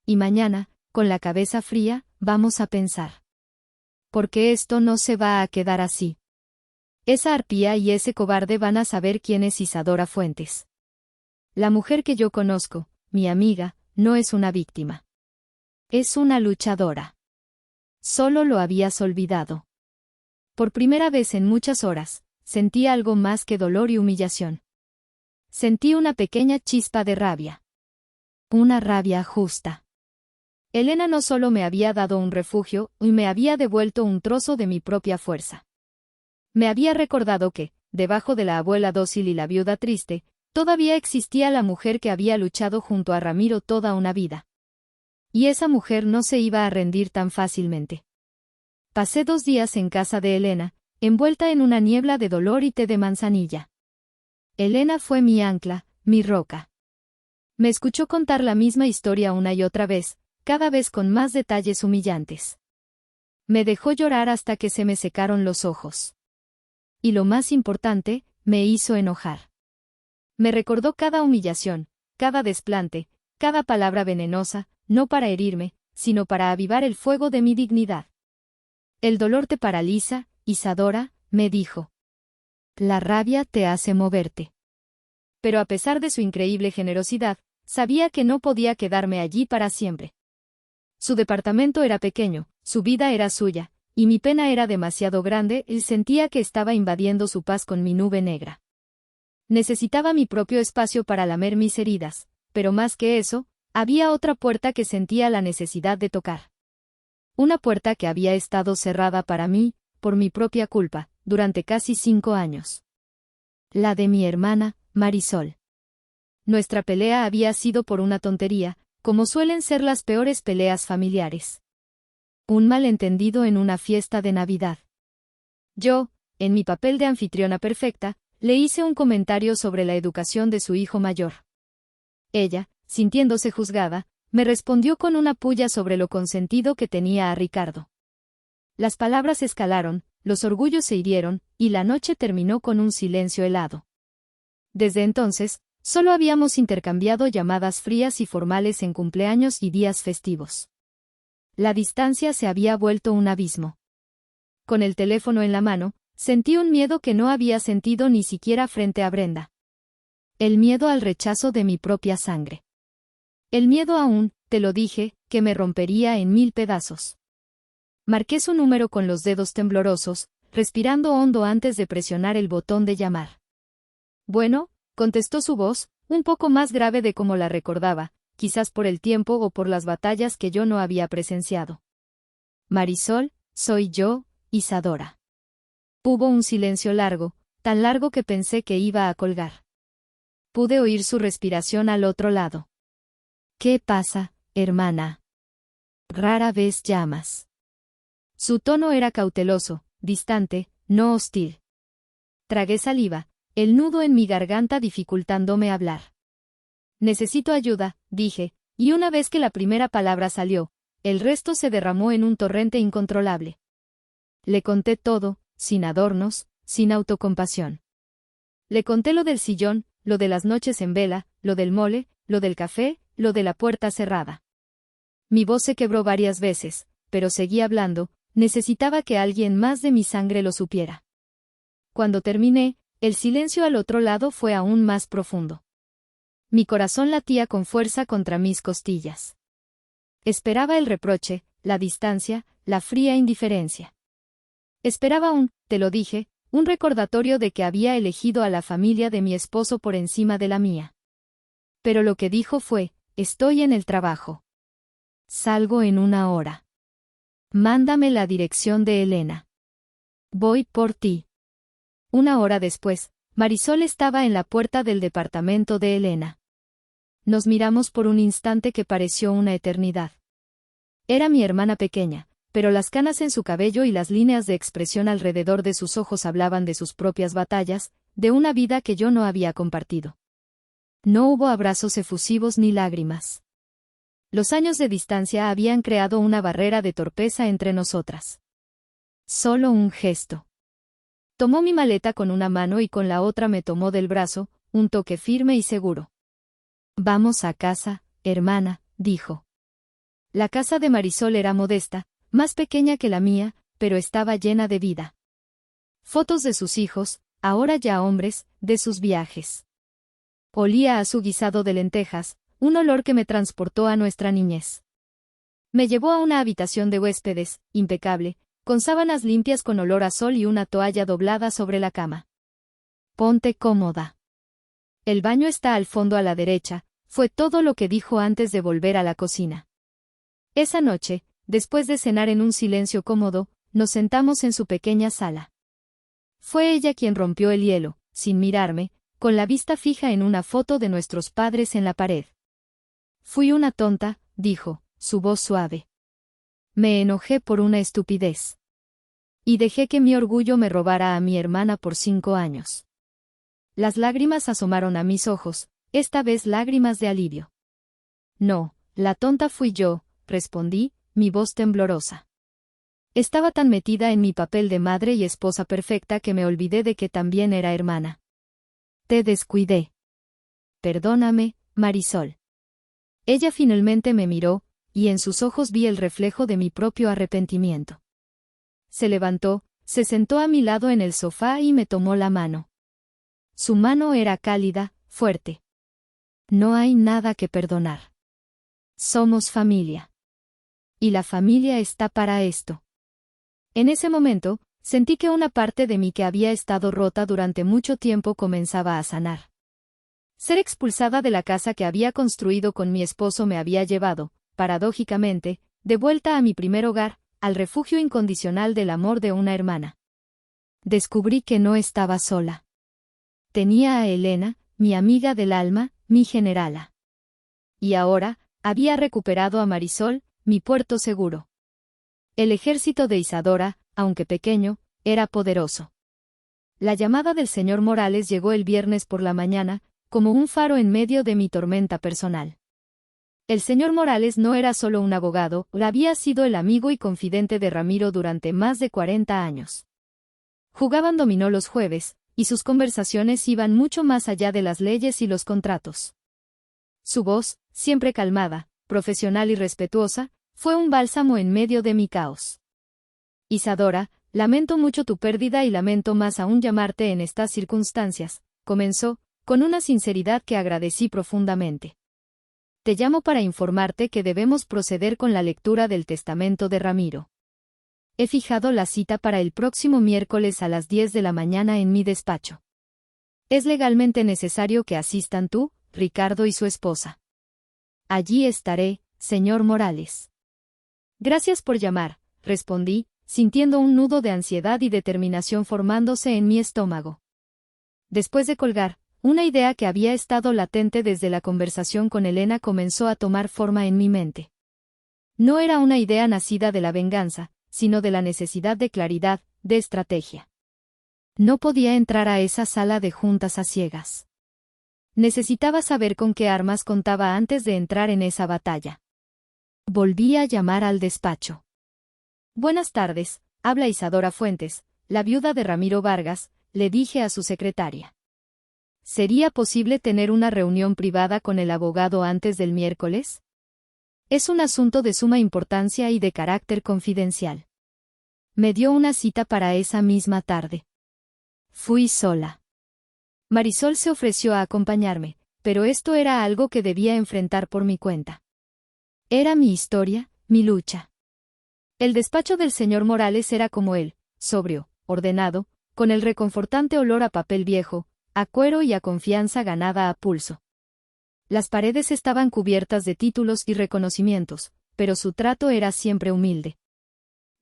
Y mañana, con la cabeza fría, vamos a pensar. Porque esto no se va a quedar así. Esa arpía y ese cobarde van a saber quién es Isadora Fuentes. La mujer que yo conozco, mi amiga, no es una víctima. Es una luchadora. Solo lo habías olvidado. Por primera vez en muchas horas, sentí algo más que dolor y humillación. Sentí una pequeña chispa de rabia. Una rabia justa. Elena no solo me había dado un refugio, y me había devuelto un trozo de mi propia fuerza. Me había recordado que, debajo de la abuela dócil y la viuda triste, todavía existía la mujer que había luchado junto a Ramiro toda una vida. Y esa mujer no se iba a rendir tan fácilmente. Pasé 2 días en casa de Elena, envuelta en una niebla de dolor y té de manzanilla. Elena fue mi ancla, mi roca. Me escuchó contar la misma historia una y otra vez, cada vez con más detalles humillantes. Me dejó llorar hasta que se me secaron los ojos. Y lo más importante, me hizo enojar. Me recordó cada humillación, cada desplante, cada palabra venenosa, no para herirme, sino para avivar el fuego de mi dignidad. El dolor te paraliza, Isadora, me dijo. La rabia te hace moverte. Pero a pesar de su increíble generosidad, sabía que no podía quedarme allí para siempre. Su departamento era pequeño, su vida era suya, y mi pena era demasiado grande y sentía que estaba invadiendo su paz con mi nube negra. Necesitaba mi propio espacio para lamer mis heridas, pero más que eso, había otra puerta que sentía la necesidad de tocar. Una puerta que había estado cerrada para mí, por mi propia culpa, durante casi 5 años. La de mi hermana, Marisol. Nuestra pelea había sido por una tontería, como suelen ser las peores peleas familiares. Un malentendido en una fiesta de Navidad. Yo, en mi papel de anfitriona perfecta, le hice un comentario sobre la educación de su hijo mayor. Ella, sintiéndose juzgada, me respondió con una pulla sobre lo consentido que tenía a Ricardo. Las palabras escalaron, los orgullos se hirieron, y la noche terminó con un silencio helado. Desde entonces, solo habíamos intercambiado llamadas frías y formales en cumpleaños y días festivos. La distancia se había vuelto un abismo. Con el teléfono en la mano, sentí un miedo que no había sentido ni siquiera frente a Brenda. El miedo al rechazo de mi propia sangre. El miedo aún, te lo dije, que me rompería en 1000 pedazos. Marqué su número con los dedos temblorosos, respirando hondo antes de presionar el botón de llamar. Bueno, contestó su voz, un poco más grave de como la recordaba, quizás por el tiempo o por las batallas que yo no había presenciado. Marisol, soy yo, Isadora. Hubo un silencio largo, tan largo que pensé que iba a colgar. Pude oír su respiración al otro lado. ¿Qué pasa, hermana? Rara vez llamas. Su tono era cauteloso, distante, no hostil. Tragué saliva, el nudo en mi garganta dificultándome hablar. Necesito ayuda, dije, y una vez que la primera palabra salió, el resto se derramó en un torrente incontrolable. Le conté todo, sin adornos, sin autocompasión. Le conté lo del sillón, lo de las noches en vela, lo del mole, lo del café, lo de la puerta cerrada. Mi voz se quebró varias veces, pero seguí hablando, necesitaba que alguien más de mi sangre lo supiera. Cuando terminé, el silencio al otro lado fue aún más profundo. Mi corazón latía con fuerza contra mis costillas. Esperaba el reproche, la distancia, la fría indiferencia. Esperaba te lo dije, un recordatorio de que había elegido a la familia de mi esposo por encima de la mía. Pero lo que dijo fue, estoy en el trabajo. Salgo en 1 hora. Mándame la dirección de Elena. Voy por ti. 1 hora después, Marisol estaba en la puerta del departamento de Elena. Nos miramos por un instante que pareció una eternidad. Era mi hermana pequeña, pero las canas en su cabello y las líneas de expresión alrededor de sus ojos hablaban de sus propias batallas, de una vida que yo no había compartido. No hubo abrazos efusivos ni lágrimas. Los años de distancia habían creado una barrera de torpeza entre nosotras. Solo un gesto. Tomó mi maleta con una mano y con la otra me tomó del brazo, un toque firme y seguro. Vamos a casa, hermana, dijo. La casa de Marisol era modesta, más pequeña que la mía, pero estaba llena de vida. Fotos de sus hijos, ahora ya hombres, de sus viajes. Olía a su guisado de lentejas, un olor que me transportó a nuestra niñez. Me llevó a una habitación de huéspedes, impecable, con sábanas limpias con olor a sol y una toalla doblada sobre la cama. Ponte cómoda. El baño está al fondo a la derecha, fue todo lo que dijo antes de volver a la cocina. Esa noche, después de cenar en un silencio cómodo, nos sentamos en su pequeña sala. Fue ella quien rompió el hielo, sin mirarme, con la vista fija en una foto de nuestros padres en la pared. Fui una tonta, dijo, su voz suave. Me enojé por una estupidez. Y dejé que mi orgullo me robara a mi hermana por 5 años. Las lágrimas asomaron a mis ojos, esta vez lágrimas de alivio. No, la tonta fui yo, respondí, mi voz temblorosa. Estaba tan metida en mi papel de madre y esposa perfecta que me olvidé de que también era hermana. Te descuidé. Perdóname, Marisol. Ella finalmente me miró, y en sus ojos vi el reflejo de mi propio arrepentimiento. Se levantó, se sentó a mi lado en el sofá y me tomó la mano. Su mano era cálida, fuerte. No hay nada que perdonar. Somos familia. Y la familia está para esto. En ese momento, sentí que una parte de mí que había estado rota durante mucho tiempo comenzaba a sanar. Ser expulsada de la casa que había construido con mi esposo me había llevado, paradójicamente, de vuelta a mi primer hogar, al refugio incondicional del amor de una hermana. Descubrí que no estaba sola. Tenía a Elena, mi amiga del alma, mi generala. Y ahora, había recuperado a Marisol, mi puerto seguro. El ejército de Isadora, aunque pequeño, era poderoso. La llamada del señor Morales llegó el viernes por la mañana, como un faro en medio de mi tormenta personal. El señor Morales no era solo un abogado, había sido el amigo y confidente de Ramiro durante más de 40 años. Jugaban dominó los jueves, y sus conversaciones iban mucho más allá de las leyes y los contratos. Su voz, siempre calmada, profesional y respetuosa, fue un bálsamo en medio de mi caos. Isadora, lamento mucho tu pérdida y lamento más aún llamarte en estas circunstancias, comenzó, con una sinceridad que agradecí profundamente. Te llamo para informarte que debemos proceder con la lectura del testamento de Ramiro. he fijado la cita para el próximo miércoles a las 10 de la mañana en mi despacho. Es legalmente necesario que asistan tú, Ricardo y su esposa. Allí estaré, señor Morales. Gracias por llamar, respondí, sintiendo un nudo de ansiedad y determinación formándose en mi estómago. Después de colgar, una idea que había estado latente desde la conversación con Elena comenzó a tomar forma en mi mente. No era una idea nacida de la venganza, sino de la necesidad de claridad, de estrategia. No podía entrar a esa sala de juntas a ciegas. Necesitaba saber con qué armas contaba antes de entrar en esa batalla. Volví a llamar al despacho. Buenas tardes, habla Isadora Fuentes, la viuda de Ramiro Vargas, le dije a su secretaria. ¿Sería posible tener una reunión privada con el abogado antes del miércoles? Es un asunto de suma importancia y de carácter confidencial. Me dio una cita para esa misma tarde. Fui sola. Marisol se ofreció a acompañarme, pero esto era algo que debía enfrentar por mi cuenta. Era mi historia, mi lucha. El despacho del señor Morales era como él, sobrio, ordenado, con el reconfortante olor a papel viejo, a cuero y a confianza ganada a pulso. Las paredes estaban cubiertas de títulos y reconocimientos, pero su trato era siempre humilde.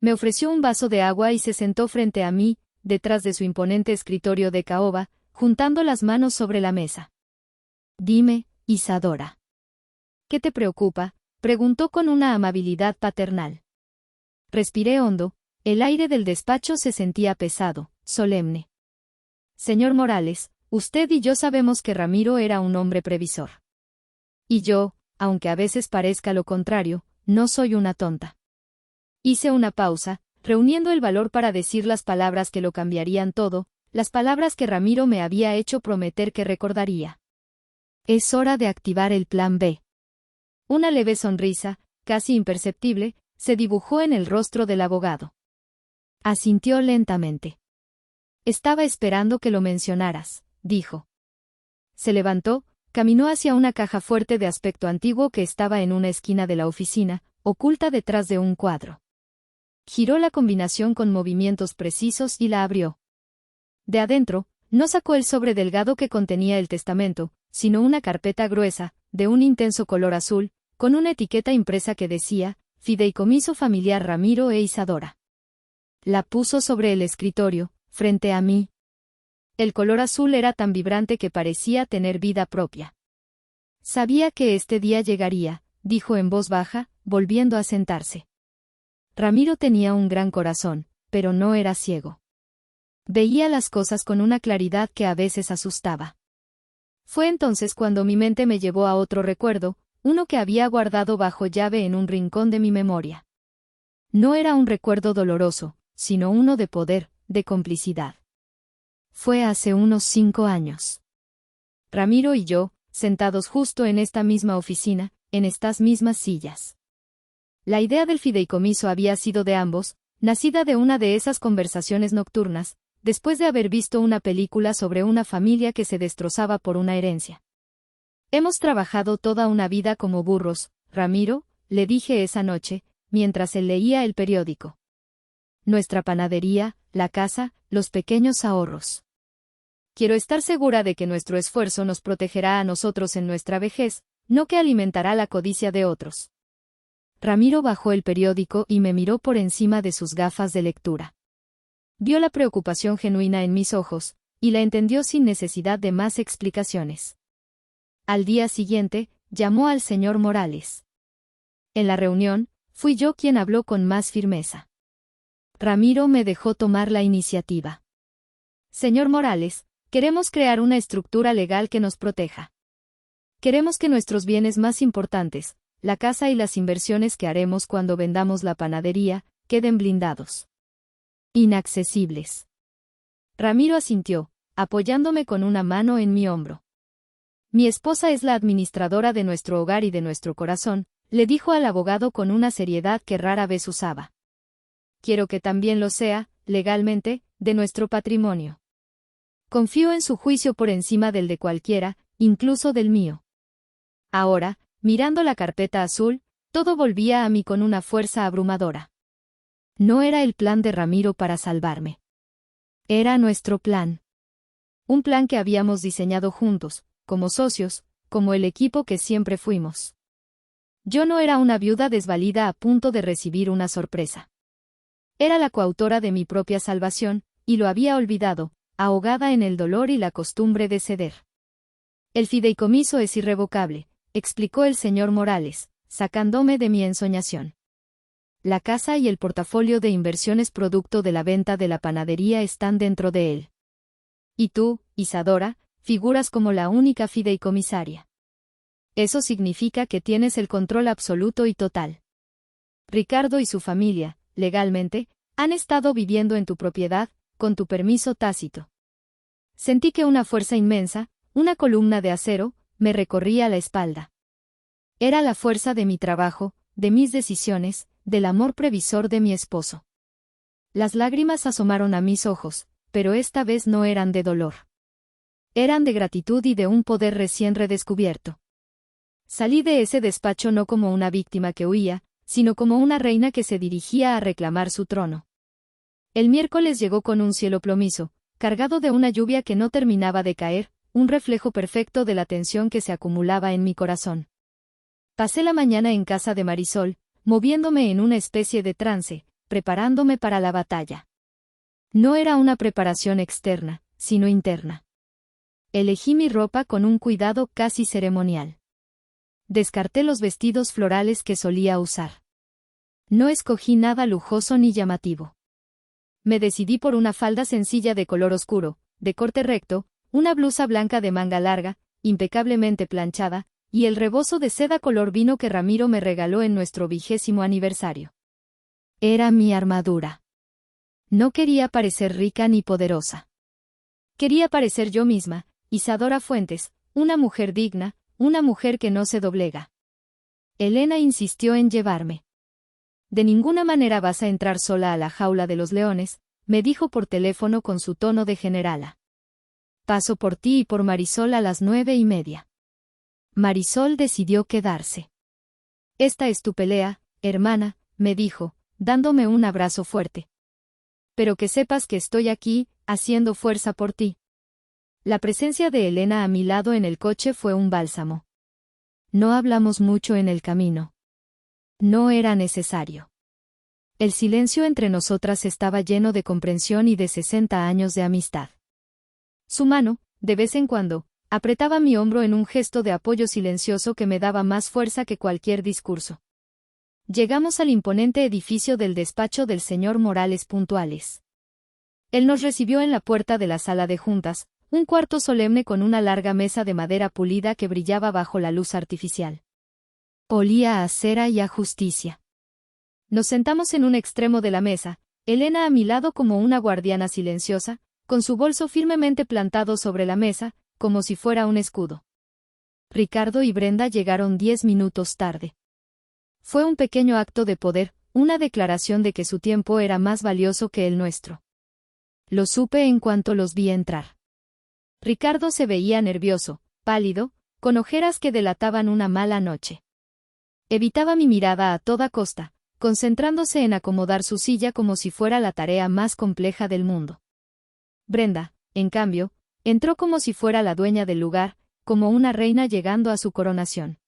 Me ofreció un vaso de agua y se sentó frente a mí, detrás de su imponente escritorio de caoba, juntando las manos sobre la mesa. Dime, Isadora. ¿Qué te preocupa?, preguntó con una amabilidad paternal. Respiré hondo, el aire del despacho se sentía pesado, solemne. Señor Morales, usted y yo sabemos que Ramiro era un hombre previsor. Y yo, aunque a veces parezca lo contrario, no soy una tonta. Hice una pausa, reuniendo el valor para decir las palabras que lo cambiarían todo, las palabras que Ramiro me había hecho prometer que recordaría. Es hora de activar el plan B. Una leve sonrisa, casi imperceptible, se dibujó en el rostro del abogado. Asintió lentamente. Estaba esperando que lo mencionaras, dijo. Se levantó, caminó hacia una caja fuerte de aspecto antiguo que estaba en una esquina de la oficina, oculta detrás de un cuadro. Giró la combinación con movimientos precisos y la abrió. De adentro, no sacó el sobre delgado que contenía el testamento, sino una carpeta gruesa, de un intenso color azul, con una etiqueta impresa que decía, Fideicomiso Familiar Ramiro e Isadora. La puso sobre el escritorio, frente a mí. El color azul era tan vibrante que parecía tener vida propia. Sabía que este día llegaría, dijo en voz baja, volviendo a sentarse. Ramiro tenía un gran corazón, pero no era ciego. Veía las cosas con una claridad que a veces asustaba. Fue entonces cuando mi mente me llevó a otro recuerdo, uno que había guardado bajo llave en un rincón de mi memoria. No era un recuerdo doloroso, sino uno de poder, de complicidad. Fue hace unos 5 años. Ramiro y yo, sentados justo en esta misma oficina, en estas mismas sillas. La idea del fideicomiso había sido de ambos, nacida de una de esas conversaciones nocturnas, después de haber visto una película sobre una familia que se destrozaba por una herencia. Hemos trabajado toda una vida como burros, Ramiro, le dije esa noche, mientras él leía el periódico. Nuestra panadería, la casa, los pequeños ahorros. Quiero estar segura de que nuestro esfuerzo nos protegerá a nosotros en nuestra vejez, no que alimentará la codicia de otros. Ramiro bajó el periódico y me miró por encima de sus gafas de lectura. Vio la preocupación genuina en mis ojos, y la entendió sin necesidad de más explicaciones. Al día siguiente, llamó al señor Morales. En la reunión, fui yo quien habló con más firmeza. Ramiro me dejó tomar la iniciativa. Señor Morales, queremos crear una estructura legal que nos proteja. Queremos que nuestros bienes más importantes, la casa y las inversiones que haremos cuando vendamos la panadería, queden blindados. Inaccesibles. Ramiro asintió, apoyándome con una mano en mi hombro. Mi esposa es la administradora de nuestro hogar y de nuestro corazón, le dijo al abogado con una seriedad que rara vez usaba. Quiero que también lo sea, legalmente, de nuestro patrimonio. Confío en su juicio por encima del de cualquiera, incluso del mío. Ahora, mirando la carpeta azul, todo volvía a mí con una fuerza abrumadora. No era el plan de Ramiro para salvarme. Era nuestro plan. Un plan que habíamos diseñado juntos, como socios, como el equipo que siempre fuimos. Yo no era una viuda desvalida a punto de recibir una sorpresa. Era la coautora de mi propia salvación, y lo había olvidado, ahogada en el dolor y la costumbre de ceder. El fideicomiso es irrevocable, explicó el señor Morales, sacándome de mi ensoñación. La casa y el portafolio de inversiones producto de la venta de la panadería están dentro de él. Y tú, Isadora, figuras como la única fideicomisaria. Eso significa que tienes el control absoluto y total. Ricardo y su familia, legalmente, han estado viviendo en tu propiedad, con tu permiso tácito. Sentí que una fuerza inmensa, una columna de acero, me recorría la espalda. Era la fuerza de mi trabajo, de mis decisiones, del amor previsor de mi esposo. Las lágrimas asomaron a mis ojos, pero esta vez no eran de dolor. Eran de gratitud y de un poder recién redescubierto. Salí de ese despacho no como una víctima que huía, sino como una reina que se dirigía a reclamar su trono. El miércoles llegó con un cielo plomizo, cargado de una lluvia que no terminaba de caer, un reflejo perfecto de la tensión que se acumulaba en mi corazón. Pasé la mañana en casa de Marisol, moviéndome en una especie de trance, preparándome para la batalla. No era una preparación externa, sino interna. Elegí mi ropa con un cuidado casi ceremonial. Descarté los vestidos florales que solía usar. No escogí nada lujoso ni llamativo. Me decidí por una falda sencilla de color oscuro, de corte recto, una blusa blanca de manga larga, impecablemente planchada, y el rebozo de seda color vino que Ramiro me regaló en nuestro 20º aniversario. Era mi armadura. No quería parecer rica ni poderosa. Quería parecer yo misma, Isadora Fuentes, una mujer digna, una mujer que no se doblega. Elena insistió en llevarme. De ninguna manera vas a entrar sola a la jaula de los leones, me dijo por teléfono con su tono de generala. Paso por ti y por Marisol a las 9:30. Marisol decidió quedarse. Esta es tu pelea, hermana, me dijo, dándome un abrazo fuerte. Pero que sepas que estoy aquí, haciendo fuerza por ti. La presencia de Elena a mi lado en el coche fue un bálsamo. No hablamos mucho en el camino. No era necesario. El silencio entre nosotras estaba lleno de comprensión y de 60 años de amistad. Su mano, de vez en cuando, apretaba mi hombro en un gesto de apoyo silencioso que me daba más fuerza que cualquier discurso. Llegamos al imponente edificio del despacho del señor Morales puntuales. Él nos recibió en la puerta de la sala de juntas, un cuarto solemne con una larga mesa de madera pulida que brillaba bajo la luz artificial. Olía a cera y a justicia. Nos sentamos en un extremo de la mesa, Elena a mi lado como una guardiana silenciosa, con su bolso firmemente plantado sobre la mesa, como si fuera un escudo. Ricardo y Brenda llegaron 10 minutos tarde. Fue un pequeño acto de poder, una declaración de que su tiempo era más valioso que el nuestro. Lo supe en cuanto los vi entrar. Ricardo se veía nervioso, pálido, con ojeras que delataban una mala noche. Evitaba mi mirada a toda costa, concentrándose en acomodar su silla como si fuera la tarea más compleja del mundo. Brenda, en cambio, entró como si fuera la dueña del lugar, como una reina llegando a su coronación.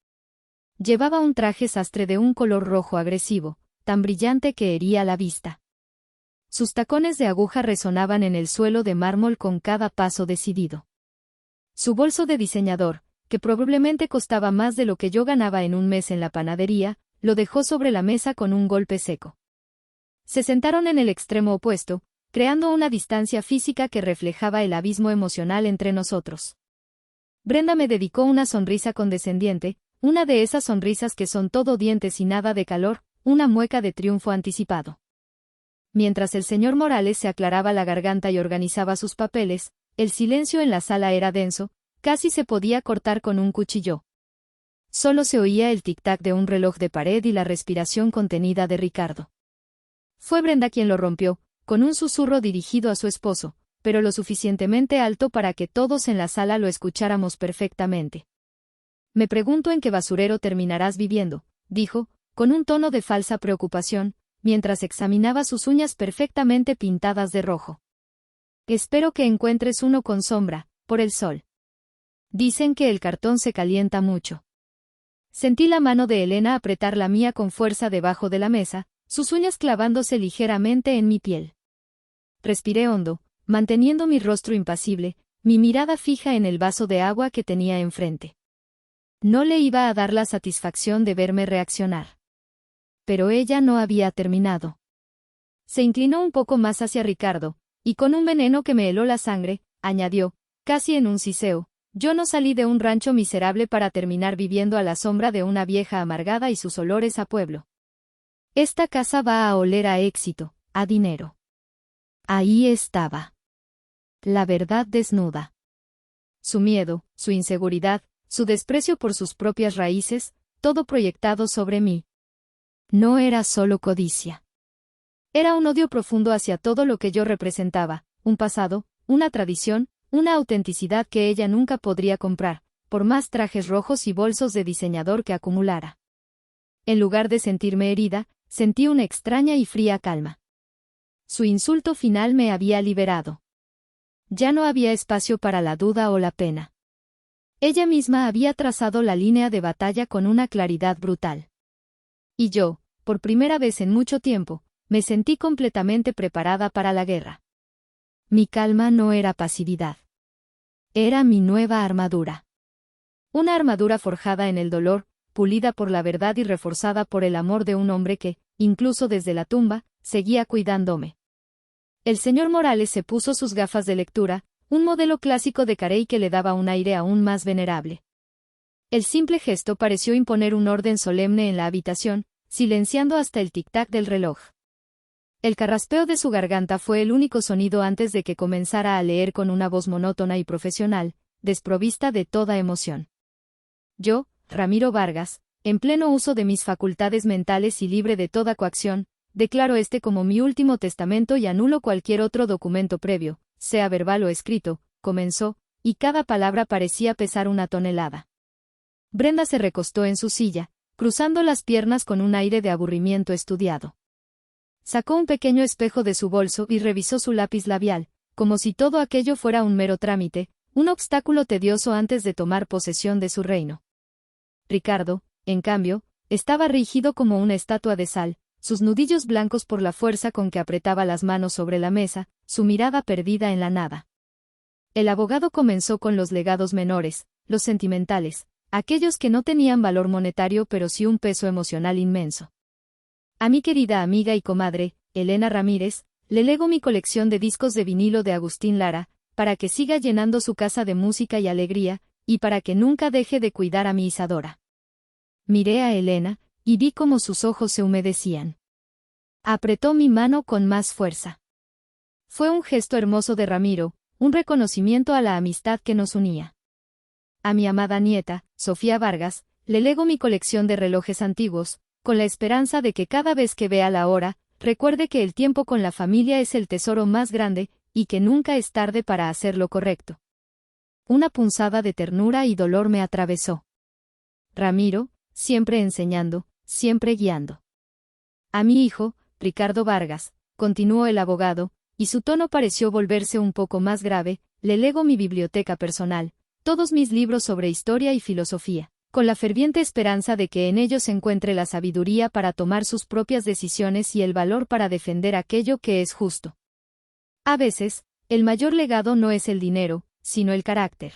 Llevaba un traje sastre de un color rojo agresivo, tan brillante que hería la vista. Sus tacones de aguja resonaban en el suelo de mármol con cada paso decidido. Su bolso de diseñador, que probablemente costaba más de lo que yo ganaba en un mes en la panadería, lo dejó sobre la mesa con un golpe seco. Se sentaron en el extremo opuesto, creando una distancia física que reflejaba el abismo emocional entre nosotros. Brenda me dedicó una sonrisa condescendiente, una de esas sonrisas que son todo dientes y nada de calor, una mueca de triunfo anticipado. Mientras el señor Morales se aclaraba la garganta y organizaba sus papeles, el silencio en la sala era denso, casi se podía cortar con un cuchillo. Solo se oía el tic-tac de un reloj de pared y la respiración contenida de Ricardo. Fue Brenda quien lo rompió, con un susurro dirigido a su esposo, pero lo suficientemente alto para que todos en la sala lo escucháramos perfectamente. Me pregunto en qué basurero terminarás viviendo, dijo, con un tono de falsa preocupación, mientras examinaba sus uñas perfectamente pintadas de rojo. Espero que encuentres uno con sombra, por el sol. Dicen que el cartón se calienta mucho. Sentí la mano de Elena apretar la mía con fuerza debajo de la mesa, sus uñas clavándose ligeramente en mi piel. Respiré hondo, manteniendo mi rostro impasible, mi mirada fija en el vaso de agua que tenía enfrente. No le iba a dar la satisfacción de verme reaccionar. Pero ella no había terminado. Se inclinó un poco más hacia Ricardo, y con un veneno que me heló la sangre, añadió, casi en un siseo, yo no salí de un rancho miserable para terminar viviendo a la sombra de una vieja amargada y sus olores a pueblo. Esta casa va a oler a éxito, a dinero. Ahí estaba. La verdad desnuda. Su miedo, su inseguridad, su desprecio por sus propias raíces, todo proyectado sobre mí. No era solo codicia. Era un odio profundo hacia todo lo que yo representaba, un pasado, una tradición, una autenticidad que ella nunca podría comprar, por más trajes rojos y bolsos de diseñador que acumulara. En lugar de sentirme herida, sentí una extraña y fría calma. Su insulto final me había liberado. Ya no había espacio para la duda o la pena. Ella misma había trazado la línea de batalla con una claridad brutal. Y yo, por primera vez en mucho tiempo, me sentí completamente preparada para la guerra. Mi calma no era pasividad. Era mi nueva armadura. Una armadura forjada en el dolor, pulida por la verdad y reforzada por el amor de un hombre que, incluso desde la tumba, seguía cuidándome. El señor Morales se puso sus gafas de lectura, un modelo clásico de Carey que le daba un aire aún más venerable. El simple gesto pareció imponer un orden solemne en la habitación, silenciando hasta el tic-tac del reloj. El carraspeo de su garganta fue el único sonido antes de que comenzara a leer con una voz monótona y profesional, desprovista de toda emoción. Yo, Ramiro Vargas, en pleno uso de mis facultades mentales y libre de toda coacción, declaro este como mi último testamento y anulo cualquier otro documento previo, sea verbal o escrito, comenzó, y cada palabra parecía pesar una tonelada. Brenda se recostó en su silla, cruzando las piernas con un aire de aburrimiento estudiado. Sacó un pequeño espejo de su bolso y revisó su lápiz labial, como si todo aquello fuera un mero trámite, un obstáculo tedioso antes de tomar posesión de su reino. Ricardo, en cambio, estaba rígido como una estatua de sal, sus nudillos blancos por la fuerza con que apretaba las manos sobre la mesa, su mirada perdida en la nada. El abogado comenzó con los legados menores, los sentimentales, aquellos que no tenían valor monetario pero sí un peso emocional inmenso. A mi querida amiga y comadre, Elena Ramírez, le lego mi colección de discos de vinilo de Agustín Lara, para que siga llenando su casa de música y alegría, y para que nunca deje de cuidar a mi Isadora. Miré a Elena, y vi cómo sus ojos se humedecían. Apretó mi mano con más fuerza. Fue un gesto hermoso de Ramiro, un reconocimiento a la amistad que nos unía. A mi amada nieta, Sofía Vargas, le lego mi colección de relojes antiguos, con la esperanza de que cada vez que vea la hora, recuerde que el tiempo con la familia es el tesoro más grande, y que nunca es tarde para hacer lo correcto. Una punzada de ternura y dolor me atravesó. Ramiro, siempre enseñando, siempre guiando. A mi hijo, Ricardo Vargas, continuó el abogado, y su tono pareció volverse un poco más grave, le lego mi biblioteca personal, todos mis libros sobre historia y filosofía, con la ferviente esperanza de que en ellos se encuentre la sabiduría para tomar sus propias decisiones y el valor para defender aquello que es justo. A veces, el mayor legado no es el dinero, sino el carácter.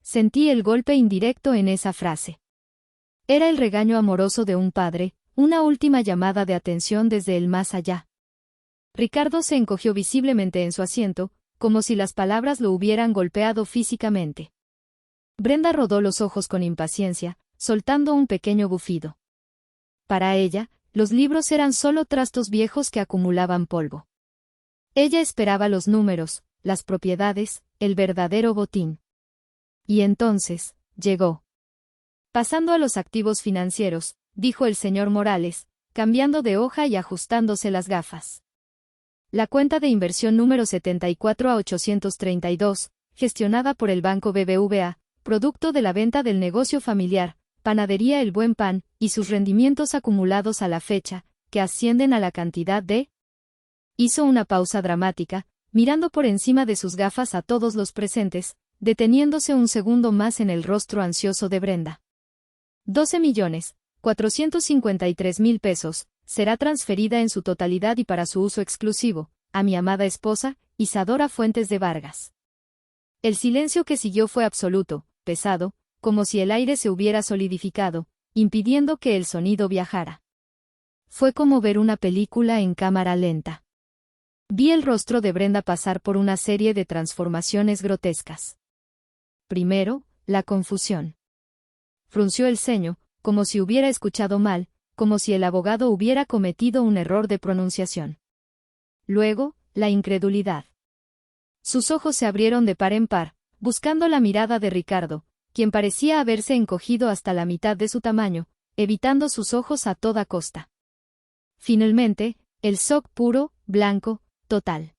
Sentí el golpe indirecto en esa frase. Era el regaño amoroso de un padre, una última llamada de atención desde el más allá. Ricardo se encogió visiblemente en su asiento, como si las palabras lo hubieran golpeado físicamente. Brenda rodó los ojos con impaciencia, soltando un pequeño bufido. Para ella, los libros eran solo trastos viejos que acumulaban polvo. Ella esperaba los números, las propiedades, el verdadero botín. Y entonces, llegó. Pasando a los activos financieros, dijo el señor Morales, cambiando de hoja y ajustándose las gafas. La cuenta de inversión número 74 a 832, gestionada por el Banco BBVA, producto de la venta del negocio familiar, Panadería El Buen Pan, y sus rendimientos acumulados a la fecha, que ascienden a la cantidad de... Hizo una pausa dramática, mirando por encima de sus gafas a todos los presentes, deteniéndose un segundo más en el rostro ansioso de Brenda. 12.453.000 pesos, será transferida en su totalidad y para su uso exclusivo, a mi amada esposa, Isadora Fuentes de Vargas. El silencio que siguió fue absoluto, pesado, como si el aire se hubiera solidificado, impidiendo que el sonido viajara. Fue como ver una película en cámara lenta. Vi el rostro de Brenda pasar por una serie de transformaciones grotescas. Primero, la confusión. Frunció el ceño, como si hubiera escuchado mal, como si el abogado hubiera cometido un error de pronunciación. Luego, la incredulidad. Sus ojos se abrieron de par en par, buscando la mirada de Ricardo, quien parecía haberse encogido hasta la mitad de su tamaño, evitando sus ojos a toda costa. Finalmente, el shock puro, blanco, total.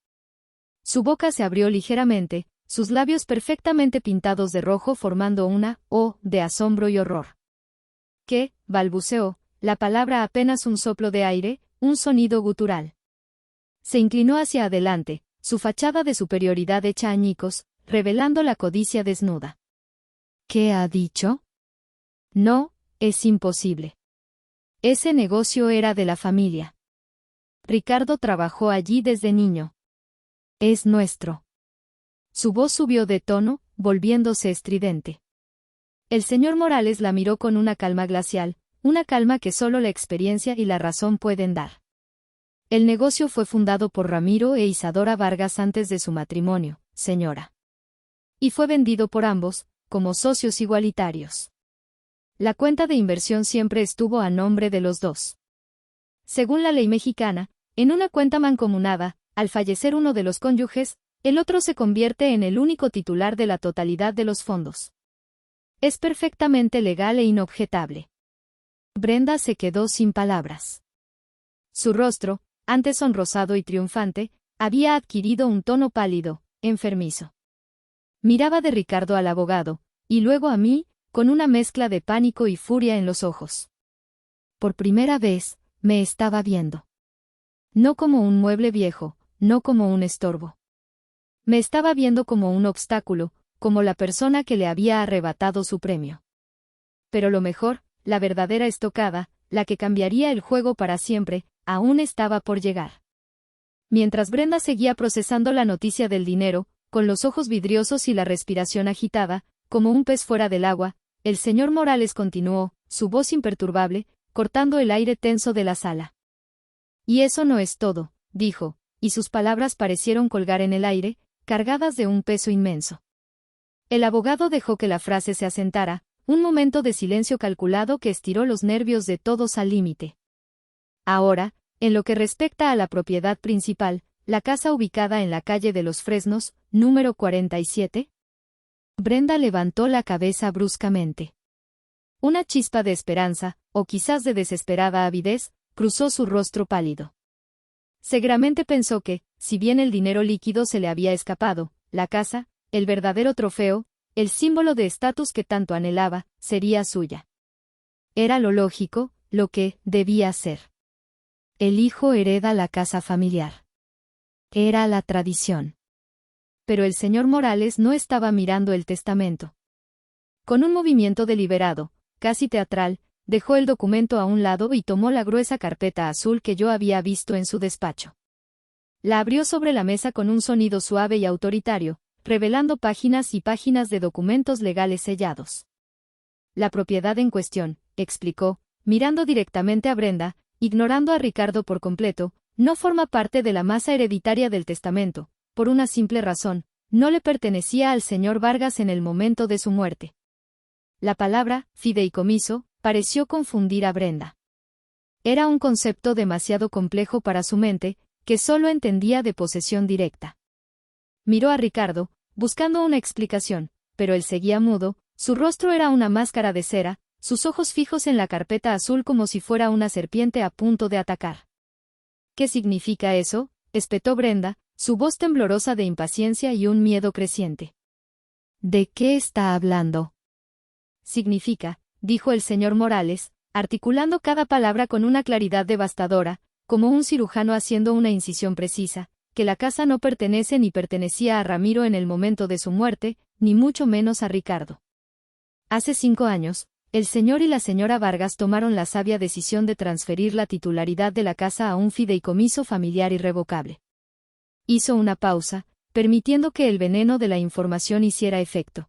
Su boca se abrió ligeramente, sus labios perfectamente pintados de rojo formando una O de asombro y horror. ¿Qué? Balbuceó, la palabra apenas un soplo de aire, un sonido gutural. Se inclinó hacia adelante, su fachada de superioridad hecha añicos, revelando la codicia desnuda. ¿Qué ha dicho? No, es imposible. Ese negocio era de la familia. Ricardo trabajó allí desde niño. Es nuestro. Su voz subió de tono, volviéndose estridente. El señor Morales la miró con una calma glacial, una calma que solo la experiencia y la razón pueden dar. El negocio fue fundado por Ramiro e Isadora Vargas antes de su matrimonio, señora. Y fue vendido por ambos, como socios igualitarios. La cuenta de inversión siempre estuvo a nombre de los dos. Según la ley mexicana, en una cuenta mancomunada, al fallecer uno de los cónyuges, el otro se convierte en el único titular de la totalidad de los fondos. Es perfectamente legal e inobjetable. Brenda se quedó sin palabras. Su rostro, antes sonrosado y triunfante, había adquirido un tono pálido, enfermizo. Miraba de Ricardo al abogado, y luego a mí, con una mezcla de pánico y furia en los ojos. Por primera vez, me estaba viendo. No como un mueble viejo, no como un estorbo. Me estaba viendo como un obstáculo, como la persona que le había arrebatado su premio. Pero lo mejor, la verdadera estocada, la que cambiaría el juego para siempre, aún estaba por llegar. Mientras Brenda seguía procesando la noticia del dinero, con los ojos vidriosos y la respiración agitada, como un pez fuera del agua, el señor Morales continuó, su voz imperturbable, cortando el aire tenso de la sala. Y eso no es todo, dijo, y sus palabras parecieron colgar en el aire, cargadas de un peso inmenso. El abogado dejó que la frase se asentara, un momento de silencio calculado que estiró los nervios de todos al límite. Ahora, en lo que respecta a la propiedad principal, la casa ubicada en la calle de los Fresnos, número 47. Brenda levantó la cabeza bruscamente. Una chispa de esperanza, o quizás de desesperada avidez, cruzó su rostro pálido. Seguramente pensó que, si bien el dinero líquido se le había escapado, la casa, el verdadero trofeo, el símbolo de estatus que tanto anhelaba, sería suya. Era lo lógico, lo que debía ser. El hijo hereda la casa familiar. Era la tradición. Pero el señor Morales no estaba mirando el testamento. Con un movimiento deliberado, casi teatral, dejó el documento a un lado y tomó la gruesa carpeta azul que yo había visto en su despacho. La abrió sobre la mesa con un sonido suave y autoritario, revelando páginas y páginas de documentos legales sellados. La propiedad en cuestión, explicó, mirando directamente a Brenda, ignorando a Ricardo por completo, no forma parte de la masa hereditaria del testamento, por una simple razón, no le pertenecía al señor Vargas en el momento de su muerte. La palabra, fideicomiso, pareció confundir a Brenda. Era un concepto demasiado complejo para su mente, que solo entendía de posesión directa. Miró a Ricardo, buscando una explicación, pero él seguía mudo, su rostro era una máscara de cera, sus ojos fijos en la carpeta azul como si fuera una serpiente a punto de atacar. ¿Qué significa eso?, espetó Brenda, su voz temblorosa de impaciencia y un miedo creciente. ¿De qué está hablando? Significa, dijo el señor Morales, articulando cada palabra con una claridad devastadora, como un cirujano haciendo una incisión precisa, que la casa no pertenece ni pertenecía a Ramiro en el momento de su muerte, ni mucho menos a Ricardo. Hace 5 años, el señor y la señora Vargas tomaron la sabia decisión de transferir la titularidad de la casa a un fideicomiso familiar irrevocable. Hizo una pausa, permitiendo que el veneno de la información hiciera efecto.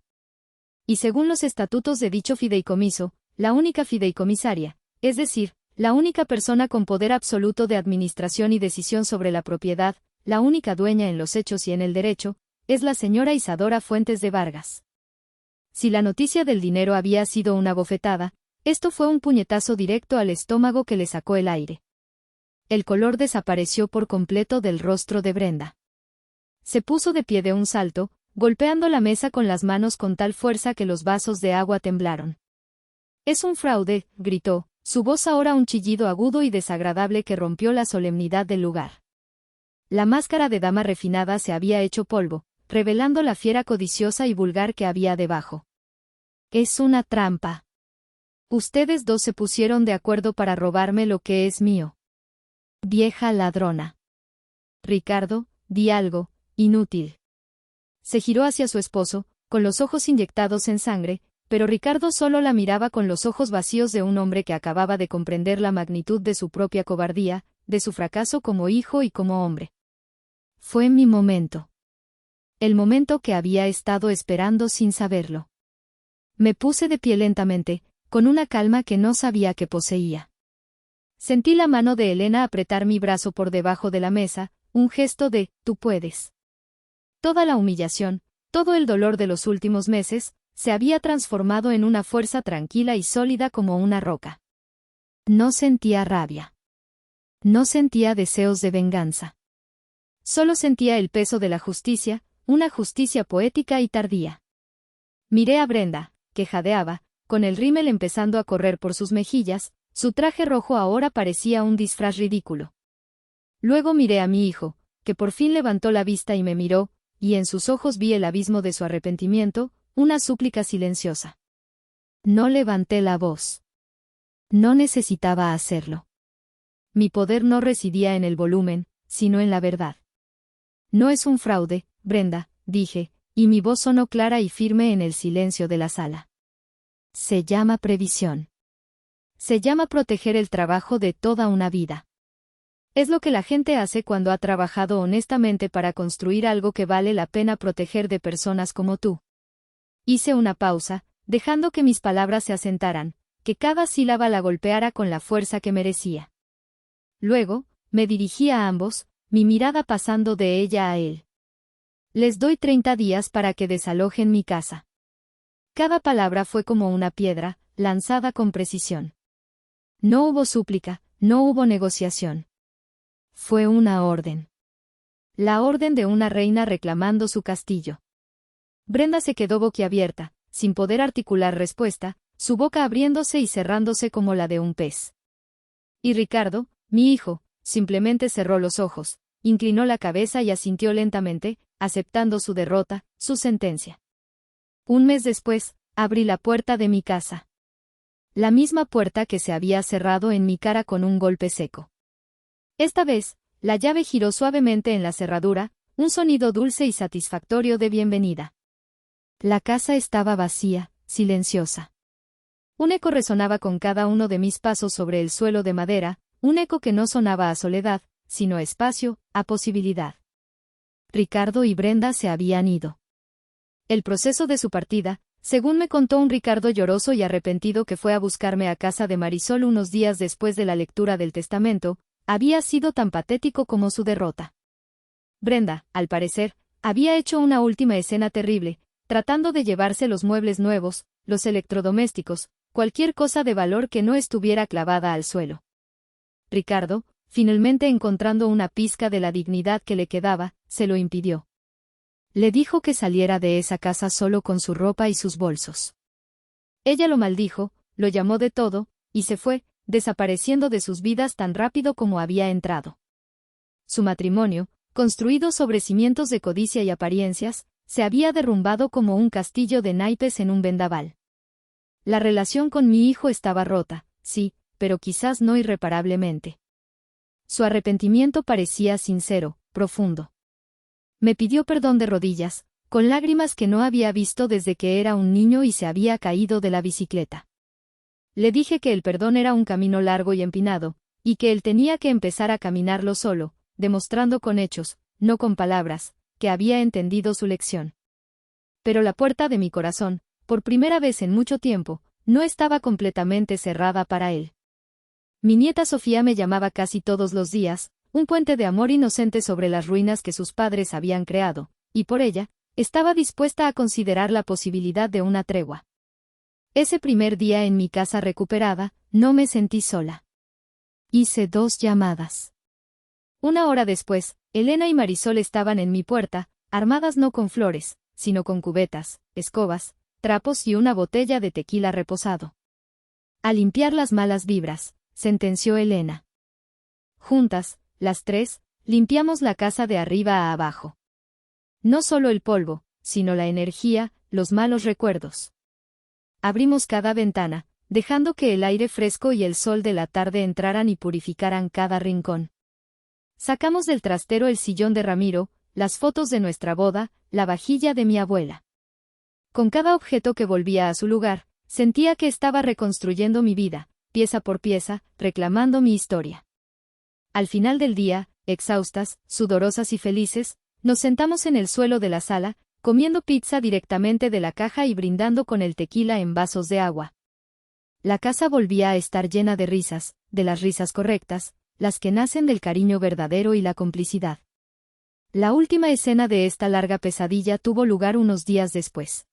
Y según los estatutos de dicho fideicomiso, la única fideicomisaria, es decir, la única persona con poder absoluto de administración y decisión sobre la propiedad, la única dueña en los hechos y en el derecho, es la señora Isadora Fuentes de Vargas. Si la noticia del dinero había sido una bofetada, esto fue un puñetazo directo al estómago que le sacó el aire. El color desapareció por completo del rostro de Brenda. Se puso de pie de un salto, golpeando la mesa con las manos con tal fuerza que los vasos de agua temblaron. «Es un fraude», gritó, su voz ahora un chillido agudo y desagradable que rompió la solemnidad del lugar. La máscara de dama refinada se había hecho polvo, revelando la fiera codiciosa y vulgar que había debajo. «Es una trampa. Ustedes dos se pusieron de acuerdo para robarme lo que es mío. Vieja ladrona. Ricardo, di algo, inútil». Se giró hacia su esposo, con los ojos inyectados en sangre, pero Ricardo solo la miraba con los ojos vacíos de un hombre que acababa de comprender la magnitud de su propia cobardía, de su fracaso como hijo y como hombre. Fue mi momento. El momento que había estado esperando sin saberlo. Me puse de pie lentamente, con una calma que no sabía que poseía. Sentí la mano de Elena apretar mi brazo por debajo de la mesa, un gesto de «tú puedes». Toda la humillación, todo el dolor de los últimos meses, se había transformado en una fuerza tranquila y sólida como una roca. No sentía rabia. No sentía deseos de venganza. Solo sentía el peso de la justicia, una justicia poética y tardía. Miré a Brenda, que jadeaba, con el rímel empezando a correr por sus mejillas, su traje rojo ahora parecía un disfraz ridículo. Luego miré a mi hijo, que por fin levantó la vista y me miró, y en sus ojos vi el abismo de su arrepentimiento, una súplica silenciosa. No levanté la voz. No necesitaba hacerlo. Mi poder no residía en el volumen, sino en la verdad. No es un fraude, Brenda, dije, y mi voz sonó clara y firme en el silencio de la sala. Se llama previsión. Se llama proteger el trabajo de toda una vida. Es lo que la gente hace cuando ha trabajado honestamente para construir algo que vale la pena proteger de personas como tú. Hice una pausa, dejando que mis palabras se asentaran, que cada sílaba la golpeara con la fuerza que merecía. Luego, me dirigí a ambos, mi mirada pasando de ella a él. Les doy 30 días para que desalojen mi casa. Cada palabra fue como una piedra, lanzada con precisión. No hubo súplica, no hubo negociación. Fue una orden. La orden de una reina reclamando su castillo. Brenda se quedó boquiabierta, sin poder articular respuesta, su boca abriéndose y cerrándose como la de un pez. Y Ricardo, mi hijo, simplemente cerró los ojos, inclinó la cabeza y asintió lentamente, aceptando su derrota, su sentencia. Un mes después, abrí la puerta de mi casa. La misma puerta que se había cerrado en mi cara con un golpe seco. Esta vez, la llave giró suavemente en la cerradura, un sonido dulce y satisfactorio de bienvenida. La casa estaba vacía, silenciosa. Un eco resonaba con cada uno de mis pasos sobre el suelo de madera, un eco que no sonaba a soledad, sino a espacio, a posibilidad. Ricardo y Brenda se habían ido. El proceso de su partida, según me contó un Ricardo lloroso y arrepentido que fue a buscarme a casa de Marisol unos días después de la lectura del testamento, había sido tan patético como su derrota. Brenda, al parecer, había hecho una última escena terrible, tratando de llevarse los muebles nuevos, los electrodomésticos, cualquier cosa de valor que no estuviera clavada al suelo. Ricardo, finalmente encontrando una pizca de la dignidad que le quedaba, se lo impidió. Le dijo que saliera de esa casa solo con su ropa y sus bolsos. Ella lo maldijo, lo llamó de todo, y se fue, desapareciendo de sus vidas tan rápido como había entrado. Su matrimonio, construido sobre cimientos de codicia y apariencias, se había derrumbado como un castillo de naipes en un vendaval. La relación con mi hijo estaba rota, sí, pero quizás no irreparablemente. Su arrepentimiento parecía sincero, profundo. Me pidió perdón de rodillas, con lágrimas que no había visto desde que era un niño y se había caído de la bicicleta. Le dije que el perdón era un camino largo y empinado, y que él tenía que empezar a caminarlo solo, demostrando con hechos, no con palabras, que había entendido su lección. Pero la puerta de mi corazón, por primera vez en mucho tiempo, no estaba completamente cerrada para él. Mi nieta Sofía me llamaba casi todos los días, un puente de amor inocente sobre las ruinas que sus padres habían creado, y por ella, estaba dispuesta a considerar la posibilidad de una tregua. Ese primer día en mi casa recuperada, no me sentí sola. Hice 2 llamadas. Una hora después, Elena y Marisol estaban en mi puerta, armadas no con flores, sino con cubetas, escobas, trapos y una botella de tequila reposado. A limpiar las malas vibras, sentenció Elena. Juntas, las 3, limpiamos la casa de arriba a abajo. No solo el polvo, sino la energía, los malos recuerdos. Abrimos cada ventana, dejando que el aire fresco y el sol de la tarde entraran y purificaran cada rincón. Sacamos del trastero el sillón de Ramiro, las fotos de nuestra boda, la vajilla de mi abuela. Con cada objeto que volvía a su lugar, sentía que estaba reconstruyendo mi vida, pieza por pieza, reclamando mi historia. Al final del día, exhaustas, sudorosas y felices, nos sentamos en el suelo de la sala, comiendo pizza directamente de la caja y brindando con el tequila en vasos de agua. La casa volvía a estar llena de risas, de las risas correctas, las que nacen del cariño verdadero y la complicidad. La última escena de esta larga pesadilla tuvo lugar unos días después.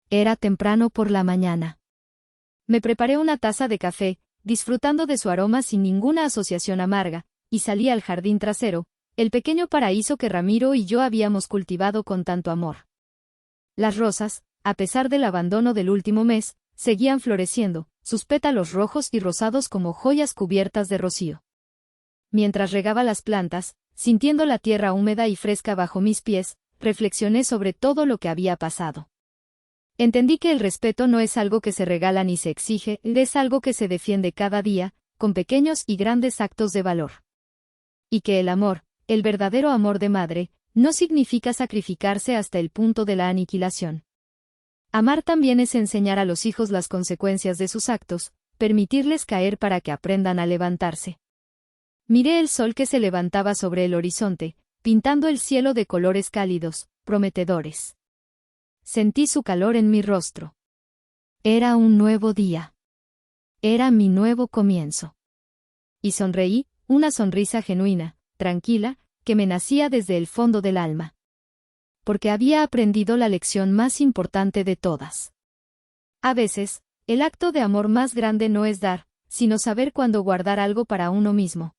Era temprano por la mañana. Me preparé una taza de café, disfrutando de su aroma sin ninguna asociación amarga, y salí al jardín trasero, el pequeño paraíso que Ramiro y yo habíamos cultivado con tanto amor. Las rosas, a pesar del abandono del último mes, seguían floreciendo, sus pétalos rojos y rosados como joyas cubiertas de rocío. Mientras regaba las plantas, sintiendo la tierra húmeda y fresca bajo mis pies, reflexioné sobre todo lo que había pasado. Entendí que el respeto no es algo que se regala ni se exige, es algo que se defiende cada día, con pequeños y grandes actos de valor. Y que el amor, el verdadero amor de madre, no significa sacrificarse hasta el punto de la aniquilación. Amar también es enseñar a los hijos las consecuencias de sus actos, permitirles caer para que aprendan a levantarse. Miré el sol que se levantaba sobre el horizonte, pintando el cielo de colores cálidos, prometedores. Sentí su calor en mi rostro. Era un nuevo día. Era mi nuevo comienzo. Y sonreí, una sonrisa genuina, tranquila, que me nacía desde el fondo del alma. Porque había aprendido la lección más importante de todas. A veces, el acto de amor más grande no es dar, sino saber cuándo guardar algo para uno mismo.